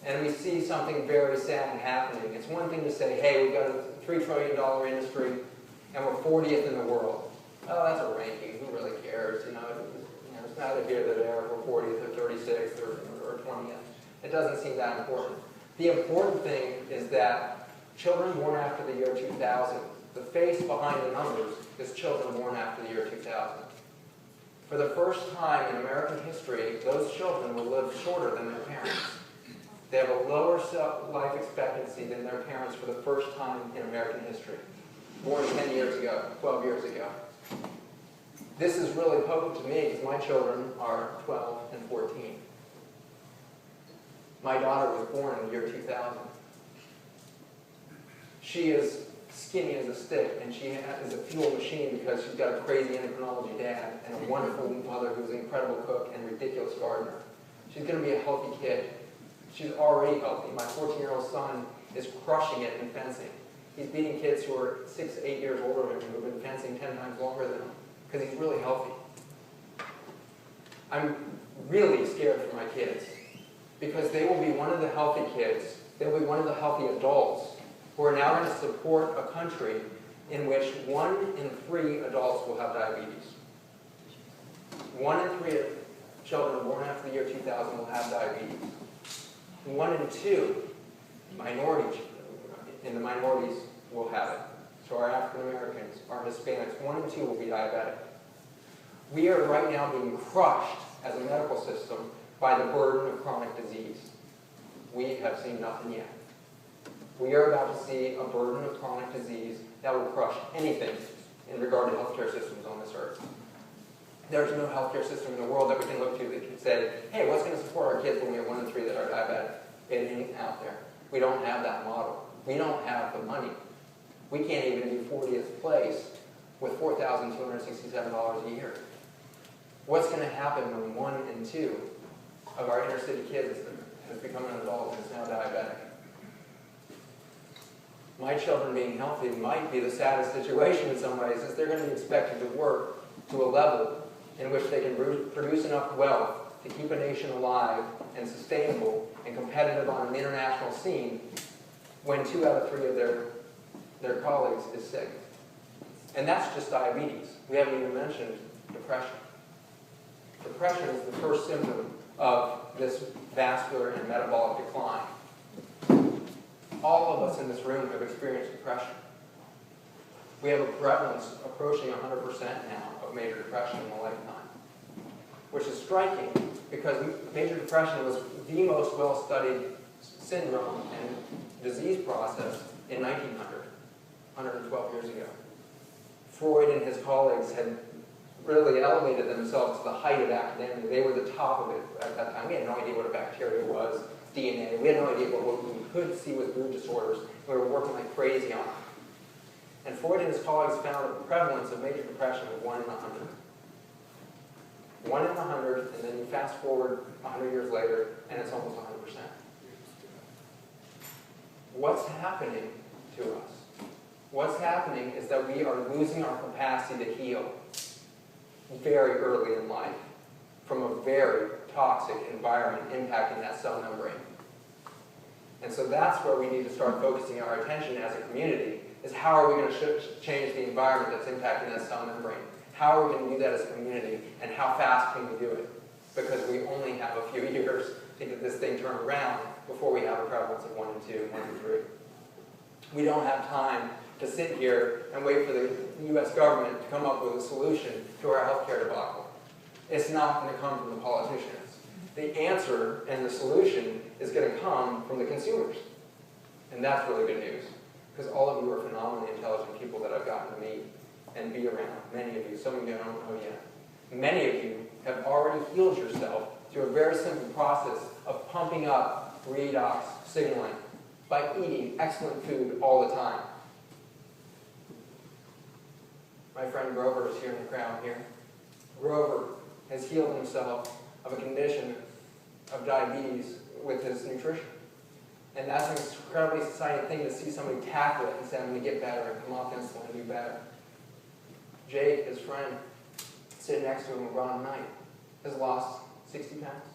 And we see something very sad happening. It's one thing to say, hey, we've got a $3 trillion industry, and we're 40th in the world. Oh, that's a ranking. Who really cares? It's neither here nor there if we're 40th or 36th or 20th. It doesn't seem that important. The important thing is that children born after the year 2000, the face behind the numbers is children born after the year 2000. For the first time in American history, those children will live shorter than their parents. They have a lower life expectancy than their parents for the first time in American history. Born 10 years ago, 12 years ago. This is really potent to me because my children are 12 and 14. My daughter was born in the year 2000. She is skinny as a stick, and she is a fuel machine because she's got a crazy endocrinology dad and a wonderful mother who's an incredible cook and ridiculous gardener. She's going to be a healthy kid. She's already healthy. My 14-year-old son is crushing it in fencing. He's beating kids who are 6 to 8 years older than him who have been fencing 10 times longer than him because he's really healthy. I'm really scared for my kids because they will be one of the healthy kids. They'll be one of the healthy adults who are now going to support a country in which 1 in 3 adults will have diabetes. 1 in 3 children born after the year 2000 will have diabetes. 1 in 2 in the minorities will have it. So our African Americans, our Hispanics, 1 in 2 will be diabetic. We are right now being crushed as a medical system by the burden of chronic disease. We have seen nothing yet. We are about to see a burden of chronic disease that will crush anything in regard to healthcare systems on this earth. There's no healthcare system in the world that we can look to that can say, hey, what's going to support our kids when we have 1 in 3 that are diabetic? It ain't out there. We don't have that model. We don't have the money. We can't even do 40th place with $4,267 a year. What's going to happen when 1 in 2 of our inner city kids has become an adult and is now diabetic? My children being healthy might be the saddest situation in some ways, as they're going to be expected to work to a level in which they can produce enough wealth to keep a nation alive and sustainable and competitive on an international scene when 2 out of 3 of their colleagues is sick. And that's just diabetes. We haven't even mentioned depression. Depression is the first symptom of this vascular and metabolic decline. All of us in this room have experienced depression. We have a prevalence approaching 100% now of major depression in a lifetime, which is striking because major depression was the most well-studied syndrome and disease process in 1900, 112 years ago. Freud and his colleagues had really elevated themselves to the height of academia. They were the top of it at that time. We had no idea what a bacteria was, DNA. We had no idea what we could see with mood disorders. We were working like crazy on it. And Freud and his colleagues found a prevalence of major depression of 1 in 100. 1 in 100, and then you fast forward 100 years later, and it's almost 100%. What's happening to us? What's happening is that we are losing our capacity to heal very early in life from a very toxic environment impacting that cell membrane. And so that's where we need to start focusing our attention as a community, is how are we going to change the environment that's impacting that cell membrane? How are we going to do that as a community, and how fast can we do it? because we only have a few years to get this thing turned around before we have a prevalence of 1 in 2, 1 in 3. We don't have time to sit here and wait for the U.S. government to come up with a solution to our healthcare debacle. It's not going to come from the politicians. The answer and the solution is going to come from the consumers. And that's really good news, because all of you are phenomenally intelligent people that I've gotten to meet and be around. Many of you, some of you I don't know yet. Many of you have already healed yourself through a very simple process of pumping up redox signaling by eating excellent food all the time. My friend Grover is here in the crowd here. Grover has healed himself of a condition of diabetes with his nutrition. And that's an incredibly exciting thing to see somebody tackle it and say, I'm going to get better and come off insulin and do better. Jake, his friend, sitting next to him around night, has lost 60 pounds,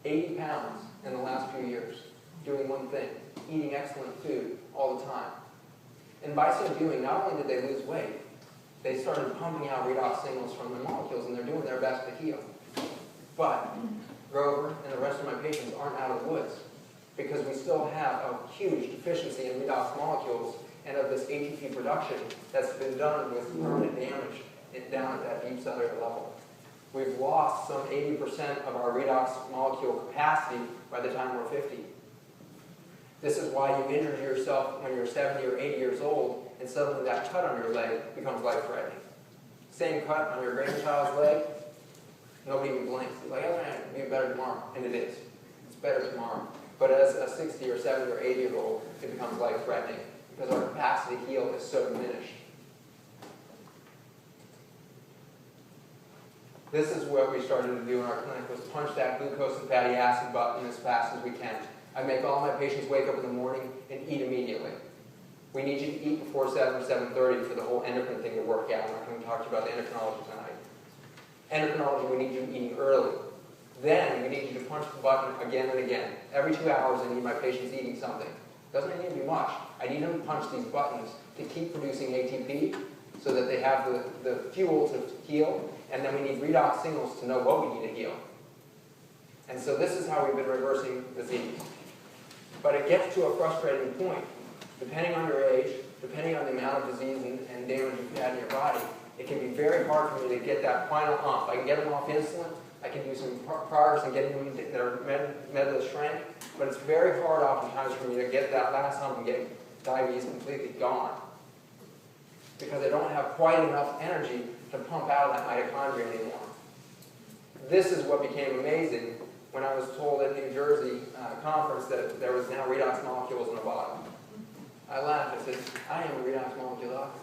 80 pounds in the last few years, doing one thing, eating excellent food all the time. And by so doing, not only did they lose weight, they started pumping out redox signals from the molecules, and they're doing their best to heal. But Grover and the rest of my patients aren't out of the woods, because we still have a huge deficiency in redox molecules and of this ATP production that's been done with permanent damage down at that deep cellular level. We've lost some 80% of our redox molecule capacity by the time we're 50. This is why you injure yourself when you're 70 or 80 years old, and suddenly that cut on your leg becomes life-threatening. Same cut on your grandchild's leg, nobody even blinks. It's like, oh, man, it'll be better tomorrow. And it is. It's better tomorrow. But as a 60 or 70 or 80-year-old, it becomes life-threatening because our capacity to heal is so diminished. This is what we started to do in our clinic, was punch that glucose and fatty acid button as fast as we can. I make all my patients wake up in the morning and eat immediately. We need you to eat before 7 or 7:30 for the whole endocrine thing to work out. I'm not going to talk to you about the endocrinology tonight. Endocrinology, we need you eating early. Then we need you to punch the button again and again. Every 2 hours I need my patients eating something. Doesn't need to be much. I need them to punch these buttons to keep producing ATP so that they have the fuel to heal, and then we need redox signals to know what we need to heal. And so this is how we've been reversing disease. But it gets to a frustrating point. Depending on your age, depending on the amount of disease and damage you've had in your body, it can be very hard for me to get that final hump. I can get them off insulin, I can do some progress in getting them their medula shrink, but it's very hard oftentimes for me to get that last hump and get diabetes completely gone, because I don't have quite enough energy to pump out of that mitochondria anymore. This is what became amazing when I was told at New Jersey conference that there was now redox molecules in the bottle. I laughed. I said, I am a redox molecule doctor.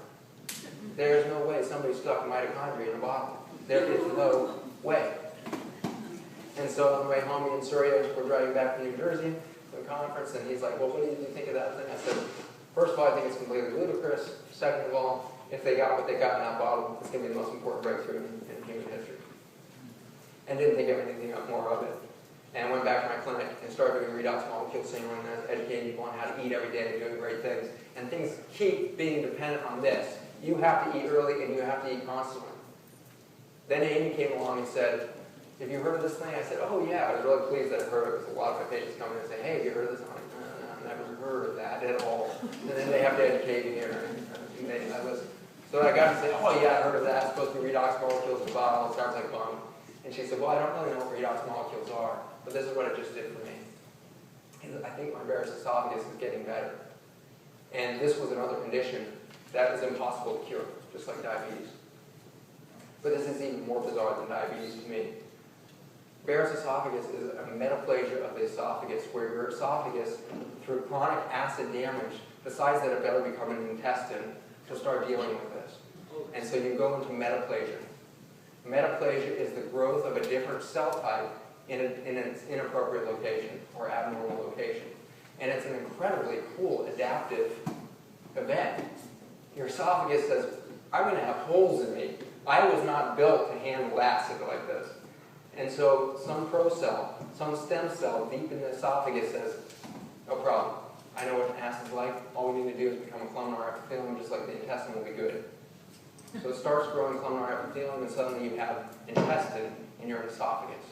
There's no way somebody stuck mitochondria in a bottle. There is no way. And so on the way home, me and Surya were driving back from New Jersey to the conference, and he's like, well, what do you think of that thing? I said, first of all, I think it's completely ludicrous. Second of all, if they got what they got in that bottle, it's going to be the most important breakthrough in human history. And didn't think of anything more of it. And went back to my clinic and started doing redox molecule signaling and educating people on how to eat every day and doing great things. And things keep being dependent on this. You have to eat early and you have to eat constantly. Then Amy came along and said, have you heard of this thing? I said, oh yeah, I was really pleased that I heard it, because a lot of my patients come in and say, hey, have you heard of this? I'm like, no, I've never heard of that at all. And then they have to educate me here. So I got to say, oh yeah, I heard of that. It's supposed to be redox molecules in the bottle. It sounds like fun. And she said, well, I don't really know what redox molecules are, but this is what it just did for me. And I think my Barrett's esophagus is getting better. And this was another condition that is impossible to cure, just like diabetes. But this is even more bizarre than diabetes to me. Barrett's esophagus is a metaplasia of the esophagus, where your esophagus, through chronic acid damage, decides that it better become an intestine to start dealing with this. And so you go into metaplasia. Metaplasia is the growth of a different cell type in its inappropriate location or abnormal location. And it's an incredibly cool adaptive event. Your esophagus says, I'm going to have holes in me. I was not built to handle acid like this. And so some procell, some stem cell deep in the esophagus says, no problem. I know what acid's like. All we need to do is become a columnar epithelium, just like the intestine will be good. So it starts growing columnar epithelium, and suddenly you have intestine in your esophagus.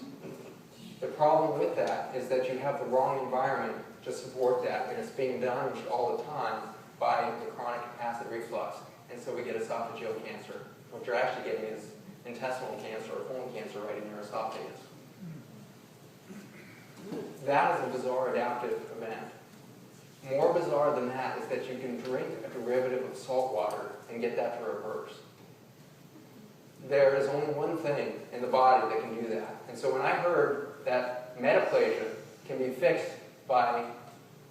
The problem with that is that you have the wrong environment to support that, and it's being damaged all the time by the chronic acid reflux. And so we get esophageal cancer. What you're actually getting is intestinal cancer or colon cancer right in your esophagus. That is a bizarre adaptive event. More bizarre than that is that you can drink a derivative of salt water and get that to reverse. There is only one thing in the body that can do that. And so when I heard that metaplasia can be fixed by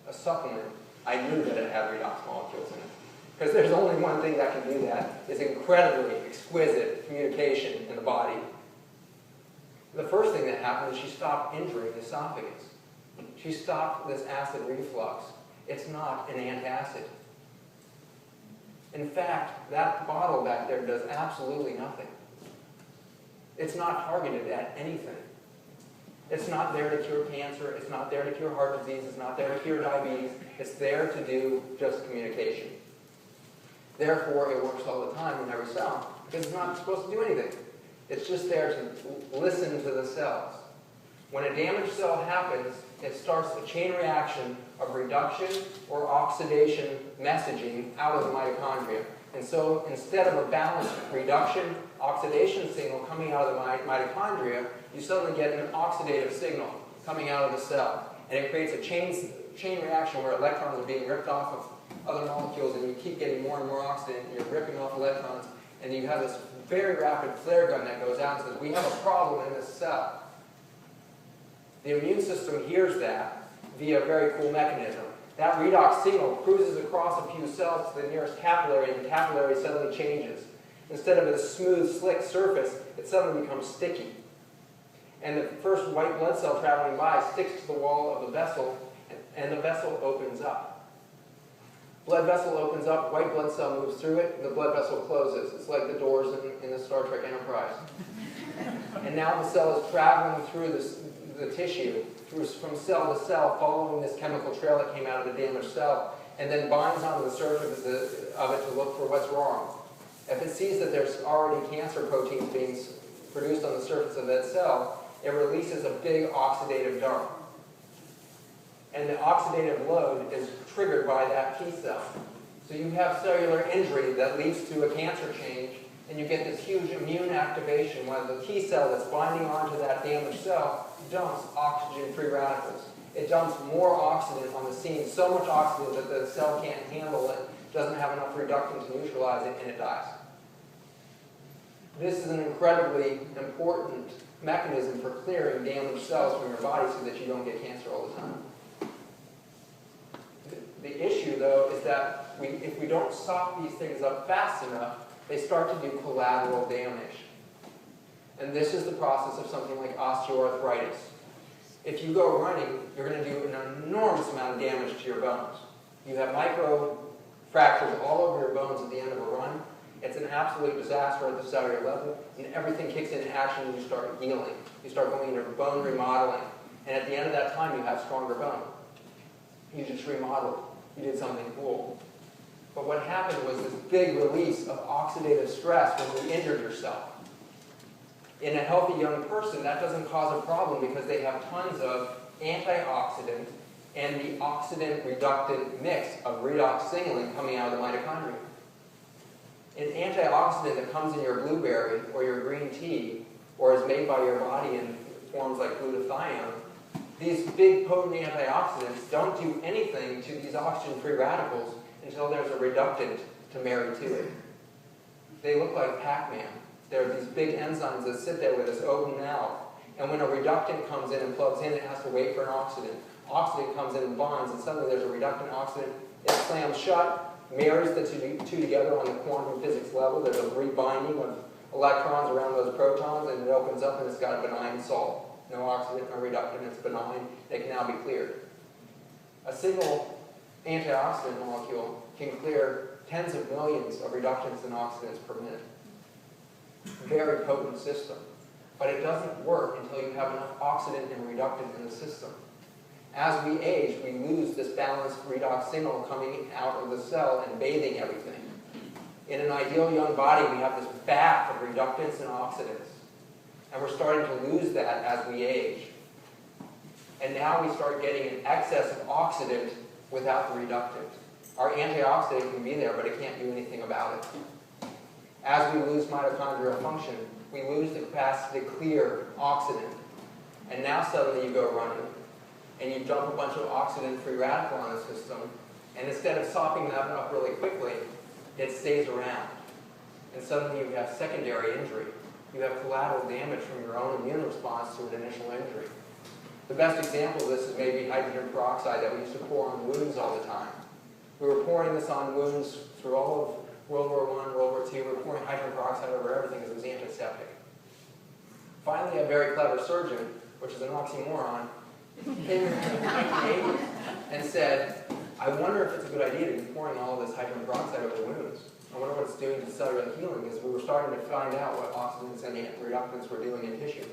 a supplement, I knew that it had redox molecules in it. Because there's only one thing that can do that. It's incredibly exquisite communication in the body. The first thing that happened is she stopped injuring the esophagus. She stopped this acid reflux. It's not an antacid. In fact, that bottle back there does absolutely nothing. It's not targeted at anything. It's not there to cure cancer. It's not there to cure heart disease. It's not there to cure diabetes. It's there to do just communication. Therefore, it works all the time in every cell because it's not supposed to do anything. It's just there to listen to the cells. When a damaged cell happens, it starts a chain reaction of reduction or oxidation messaging out of the mitochondria. And so instead of a balanced reduction oxidation signal coming out of the mitochondria, you suddenly get an oxidative signal coming out of the cell. And it creates a chain reaction where electrons are being ripped off of other molecules, and you keep getting more and more oxidant, and you're ripping off electrons, and you have this very rapid flare gun that goes out and says, we have a problem in this cell. The immune system hears that via a very cool mechanism. That redox signal cruises across a few cells to the nearest capillary, and the capillary suddenly changes. Instead of a smooth, slick surface, it suddenly becomes sticky. And the first white blood cell traveling by sticks to the wall of the vessel, and the vessel opens up. Blood vessel opens up, white blood cell moves through it, and the blood vessel closes. It's like the doors in the Star Trek Enterprise. And now the cell is traveling through the tissue, from cell to cell, following this chemical trail that came out of the damaged cell, and then binds onto the surface of it to look for what's wrong. If it sees that there's already cancer proteins being produced on the surface of that cell, it releases a big oxidative dart. And the oxidative load is triggered by that T cell. So you have cellular injury that leads to a cancer change, and you get this huge immune activation while the T cell that's binding onto that damaged cell dumps oxygen-free radicals. It dumps more oxidant on the scene, so much oxidant that the cell can't handle it, doesn't have enough reductant to neutralize it, and it dies. This is an incredibly important mechanism for clearing damaged cells from your body so that you don't get cancer all the time. The issue, though, is that if we don't sop these things up fast enough, they start to do collateral damage. And this is the process of something like osteoarthritis. If you go running, you're going to do an enormous amount of damage to your bones. You have micro fractures all over your bones at the end of a run. It's an absolute disaster at the cellular level, and everything kicks into action and you start healing. You start going into bone remodeling. And at the end of that time, you have stronger bone. You just remodeled. You did something cool. But what happened was this big release of oxidative stress when you injured yourself. In a healthy young person, that doesn't cause a problem because they have tons of antioxidant and the oxidant-reductant mix of redox signaling coming out of the mitochondria. An antioxidant that comes in your blueberry or your green tea or is made by your body in forms like glutathione, these big potent antioxidants don't do anything to these oxygen-free radicals until there's a reductant to marry to it. They look like Pac-Man. There are these big enzymes that sit there with this open valve. And when a reductant comes in and plugs in, it has to wait for an oxidant. Oxidant comes in and bonds, and suddenly there's a reductant oxidant. It slams shut, marries the two together on the quantum physics level. There's a rebinding of electrons around those protons, and it opens up, and it's got a benign salt. No oxidant, no reductant, it's benign. It can now be cleared. A single antioxidant molecule can clear tens of millions of reductants and oxidants per minute. Very potent system. But it doesn't work until you have enough oxidant and reductant in the system. As we age, we lose this balanced redox signal coming out of the cell and bathing everything. In an ideal young body, we have this bath of reductants and oxidants. And we're starting to lose that as we age. And now we start getting an excess of oxidant without the reductant. Our antioxidant can be there, but it can't do anything about it. As we lose mitochondrial function, we lose the capacity to clear oxidant. And now suddenly you go running, and you dump a bunch of oxidant-free radical on the system, and instead of sopping that up really quickly, it stays around. And suddenly you have secondary injury. You have collateral damage from your own immune response to an initial injury. The best example of this is maybe hydrogen peroxide that we used to pour on wounds all the time. We were pouring this on wounds through all of World War I, World War II. We were pouring hydrogen peroxide over everything because it was antiseptic. Finally, a very clever surgeon, which is an oxymoron, came in the 1980s and said, I wonder if it's a good idea to be pouring all of this hydrogen peroxide over wounds. I wonder what it's doing to cellular healing, because we were starting to find out what oxidants and reductants were doing in tissue.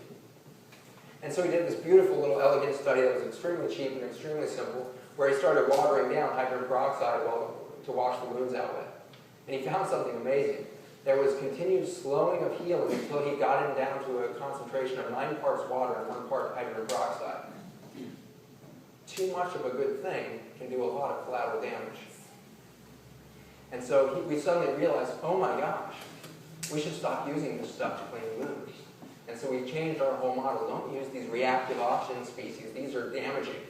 And so he did this beautiful little elegant study that was extremely cheap and extremely simple, where he started watering down hydrogen peroxide to wash the wounds out with. And he found something amazing. There was continued slowing of healing until he got it down to a concentration of 9 parts water and 1 part hydrogen peroxide. Too much of a good thing can do a lot of collateral damage. And so we suddenly realized, oh my gosh, we should stop using this stuff to clean wounds. And so we changed our whole model. Don't use these reactive oxygen species. These are damaging.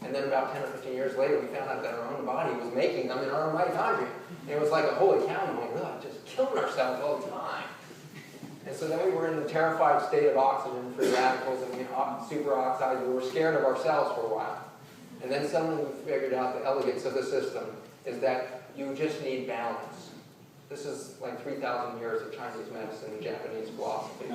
And then about 10 or 15 years later, we found out that our own body was making them in our own mitochondria. And it was like a holy cow, and we realized just killing ourselves all the time. And so then we were in the terrified state of oxygen-free radicals and superoxides. We were scared of ourselves for a while. And then suddenly we figured out the elegance of the system is that you just need balance. This is like 3,000 years of Chinese medicine and Japanese philosophy.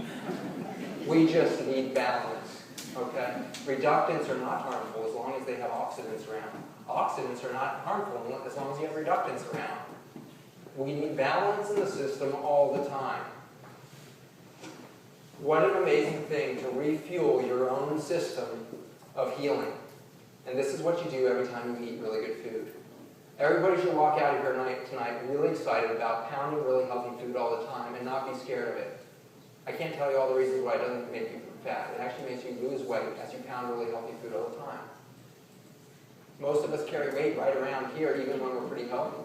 We just need balance, okay? Reductants are not harmful as long as they have oxidants around. Oxidants are not harmful as long as you have reductants around. We need balance in the system all the time. What an amazing thing to refuel your own system of healing. And this is what you do every time you eat really good food. Everybody should walk out of here tonight really excited about pounding really healthy food all the time and not be scared of it. I can't tell you all the reasons why it doesn't make you fat. It actually makes you lose weight as you pound really healthy food all the time. Most of us carry weight right around here even when we're pretty healthy.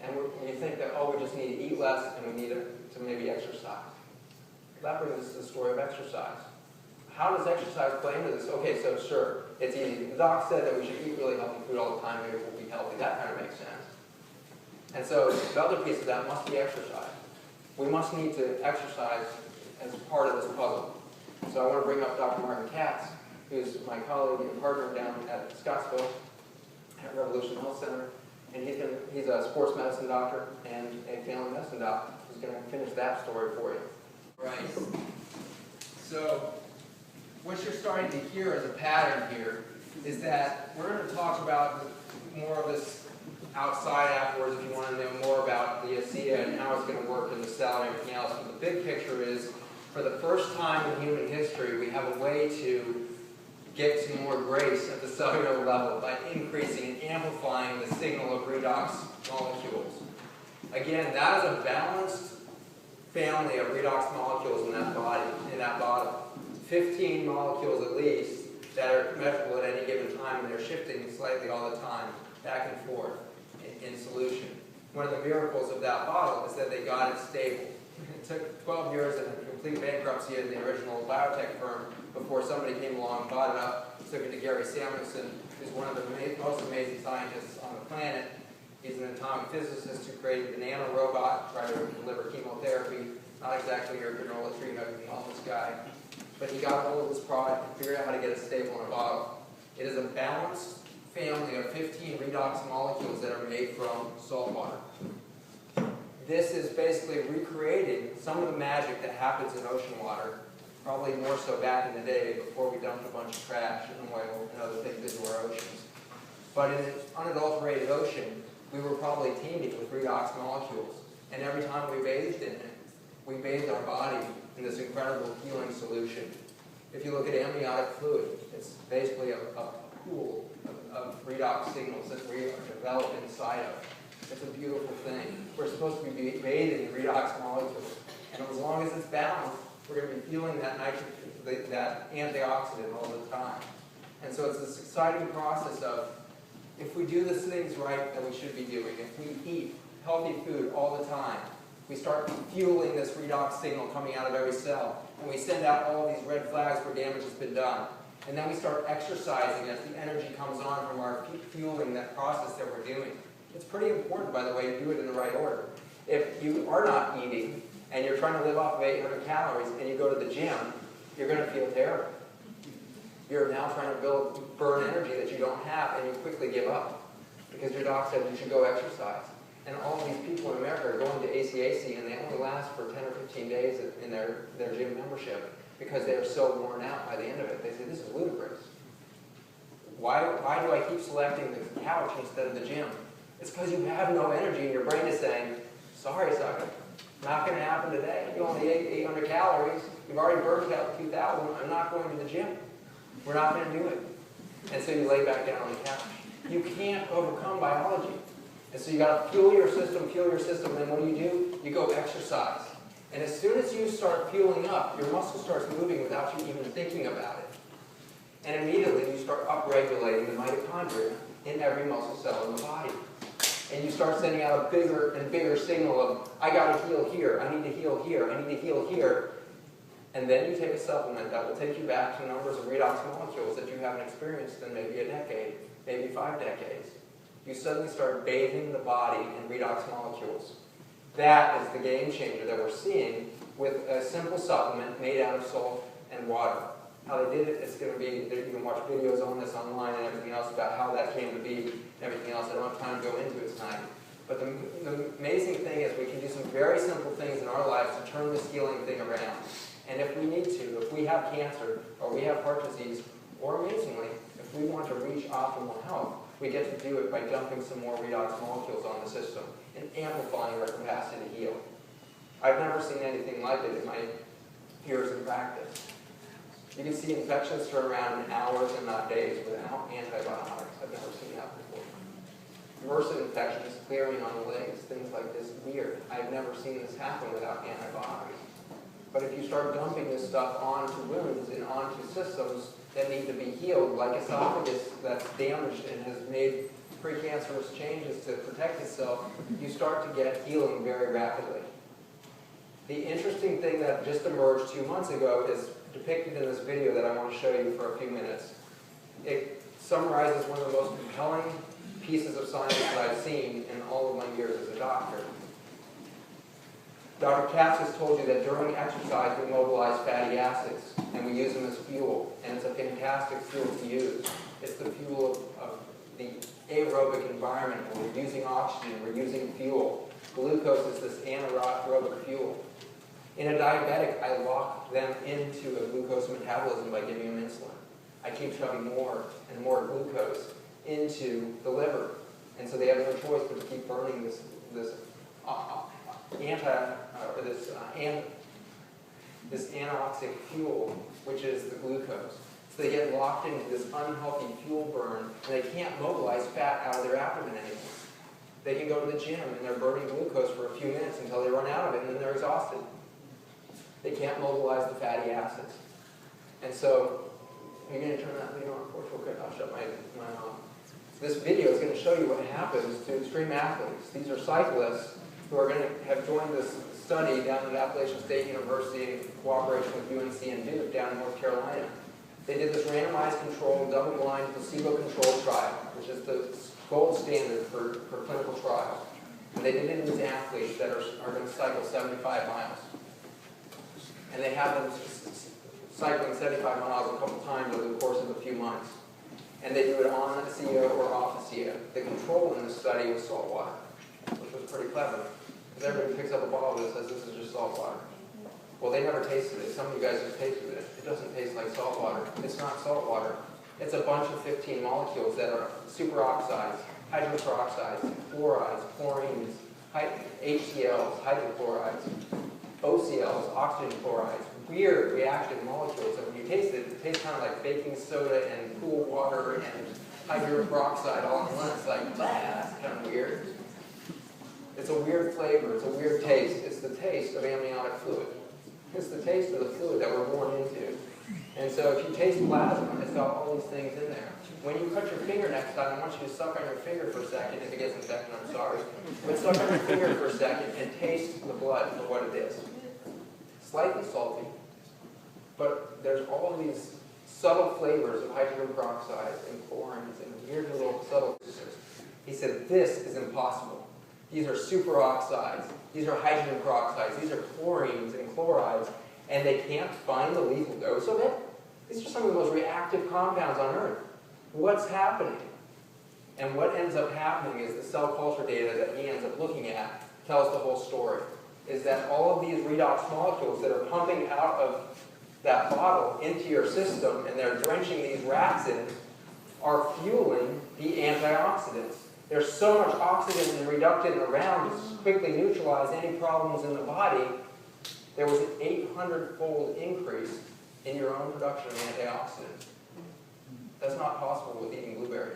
And you think that, oh, we just need to eat less and we need to maybe exercise. That brings us to the story of exercise. How does exercise play into this? Okay, so sure, it's easy. The doc said that we should eat really healthy food all the time, maybe we'll be healthy. That kind of makes sense. And so the other piece of that must be exercise. We must need to exercise as part of this puzzle. So I want to bring up Dr. Martin Katz, who's my colleague and partner down at Scottsville at Revolution Health Center. And he's a sports medicine doctor and a family medicine doctor who's going to finish that story for you. Right. So what you're starting to hear as a pattern here is that we're going to talk about more of this outside afterwards if you want to know more about the ASEA and how it's going to work in the cell and everything else. But the big picture is, for the first time in human history, we have a way to get some more grace at the cellular level by increasing and amplifying the signal of redox molecules. Again, that is a balanced family of redox molecules in that bottom. 15 molecules at least that are measurable at any given time, and they're shifting slightly all the time, back and forth in solution. One of the miracles of that bottle is that they got it stable. It took 12 years and a complete bankruptcy of the original biotech firm before somebody came along and bought it up, took it to Gary Samuelson, who's one of the most amazing scientists on the planet. He's an atomic physicist who created the nanorobot, trying to deliver chemotherapy. Not exactly your granola tree hugging wellness guy. But he got a hold of this product and figured out how to get it stable in a bottle. It is a balanced family of 15 redox molecules that are made from salt water. This is basically recreating some of the magic that happens in ocean water, probably more so back in the day before we dumped a bunch of trash and oil and other things into our oceans. But in an unadulterated ocean, we were probably teeming with redox molecules. And every time we bathed in it, we bathed our body in this incredible healing solution. If you look at amniotic fluid, it's basically a pool of redox signals that we are developed inside of. It's a beautiful thing. We're supposed to be bathing in redox molecules. And as long as it's balanced, we're going to be feeling that antioxidant all the time. And so it's this exciting process of, if we do the things right that we should be doing, if we eat healthy food all the time, we start fueling this redox signal coming out of every cell, and we send out all these red flags where damage has been done. And then we start exercising as the energy comes on from our fueling that process that we're doing. It's pretty important, by the way, to do it in the right order. If you are not eating, and you're trying to live off of 800 calories, and you go to the gym, you're going to feel terrible. You're now trying to burn energy that you don't have, and you quickly give up. Because your doc said you should go exercise. And all these people in America are going to ACAC, and they only last for 10 or 15 days in their gym membership because they are so worn out by the end of it. They say, this is ludicrous. Why do I keep selecting the couch instead of the gym? It's because you have no energy, and your brain is saying, sorry, sucker, not going to happen today. You only ate 800 calories. You've already burned out 2,000. I'm not going to the gym. We're not going to do it. And so you lay back down on the couch. You can't overcome biology. And so you got to fuel your system, and then what do? You go exercise. And as soon as you start fueling up, your muscle starts moving without you even thinking about it. And immediately you start upregulating the mitochondria in every muscle cell in the body. And you start sending out a bigger and bigger signal of, I got to heal here, I need to heal here, I need to heal here. And then you take a supplement that will take you back to numbers of redox molecules that you haven't experienced in maybe a decade, maybe 5 decades. You suddenly start bathing the body in redox molecules. That is the game changer that we're seeing with a simple supplement made out of salt and water. How they did it, it's going to be, you can watch videos on this online and everything else about how that came to be and everything else. I don't have time to go into it tonight. But the amazing thing is we can do some very simple things in our lives to turn this healing thing around. And if we need to, if we have cancer or we have heart disease, or amazingly, if we want to reach optimal health, we get to do it by dumping some more redox molecules on the system and amplifying our capacity to heal. I've never seen anything like it in my years in practice. You can see infections turn around in hours and not days without antibiotics. I've never seen that before. MRSA infections, clearing on the legs, things like this, weird. I've never seen this happen without antibiotics. But if you start dumping this stuff onto wounds and onto systems that need to be healed, like esophagus that's damaged and has made precancerous changes to protect itself, you start to get healing very rapidly. The interesting thing that just emerged 2 months ago is depicted in this video that I want to show you for a few minutes. It summarizes one of the most compelling pieces of science that I've seen in all of my years as a doctor. Dr. Katz has told you that during exercise we mobilize fatty acids and we use them as fuel, and it's a fantastic fuel to use. It's the fuel of the aerobic environment. When we're using oxygen, we're using fuel. Glucose is this anaerobic fuel. In a diabetic, I lock them into a glucose metabolism by giving them insulin. I keep shoving more and more glucose into the liver, and so they have no choice but to keep burning this anoxic fuel, which is the glucose. So they get locked into this unhealthy fuel burn, and they can't mobilize fat out of their abdomen anymore. They can go to the gym, and they're burning glucose for a few minutes until they run out of it, and then they're exhausted. They can't mobilize the fatty acids. And so, you're going to turn that video on? Okay, I'll shut my mouth. This video is going to show you what happens to extreme athletes. These are cyclists who are going to have joined this study down at Appalachian State University in cooperation with UNC and Duke down in North Carolina. They did this randomized controlled, double-blind, placebo-controlled trial, which is the gold standard for clinical trials. And they did it in these athletes that are going to cycle 75 miles. And they have them cycling 75 miles a couple times over the course of a few months. And they do it on the CO or off the CO. The control in this study was salt water, which was pretty clever. Because everybody picks up a bottle that says this is just salt water. Well, they never tasted it. Some of you guys have tasted it. It doesn't taste like salt water. It's not salt water. It's a bunch of 15 molecules that are superoxides, hydroperoxides, fluorides, chlorines, HCl, hydrochlorides, OCLs, oxygen chlorides, weird reactive molecules. And when you taste it, it tastes kind of like baking soda and cool water and hydroperoxide all in one. It's like, that's kind of weird. It's a weird flavor. It's a weird taste. It's the taste of amniotic fluid. It's the taste of the fluid that we're born into. And so if you taste plasma, it's got all these things in there. When you cut your finger next time, I want you to suck on your finger for a second. If it gets infected, I'm sorry. But suck on your finger for a second and taste the blood for what it is. Slightly salty, but there's all of these subtle flavors of hydrogen peroxide and chlorines and weird little subtle flavors. He said, this is impossible. These are superoxides. These are hydrogen peroxides. These are chlorines and chlorides, and they can't find the lethal dose of it. These are some of the most reactive compounds on Earth. What's happening? And what ends up happening is the cell culture data that he ends up looking at tells the whole story. Is that all of these redox molecules that are pumping out of that bottle into your system and they're drenching these rats in are fueling the antioxidants. There's so much oxidant and reductant around to quickly neutralize any problems in the body. There was an 800-fold increase in your own production of antioxidants. That's not possible with eating blueberries.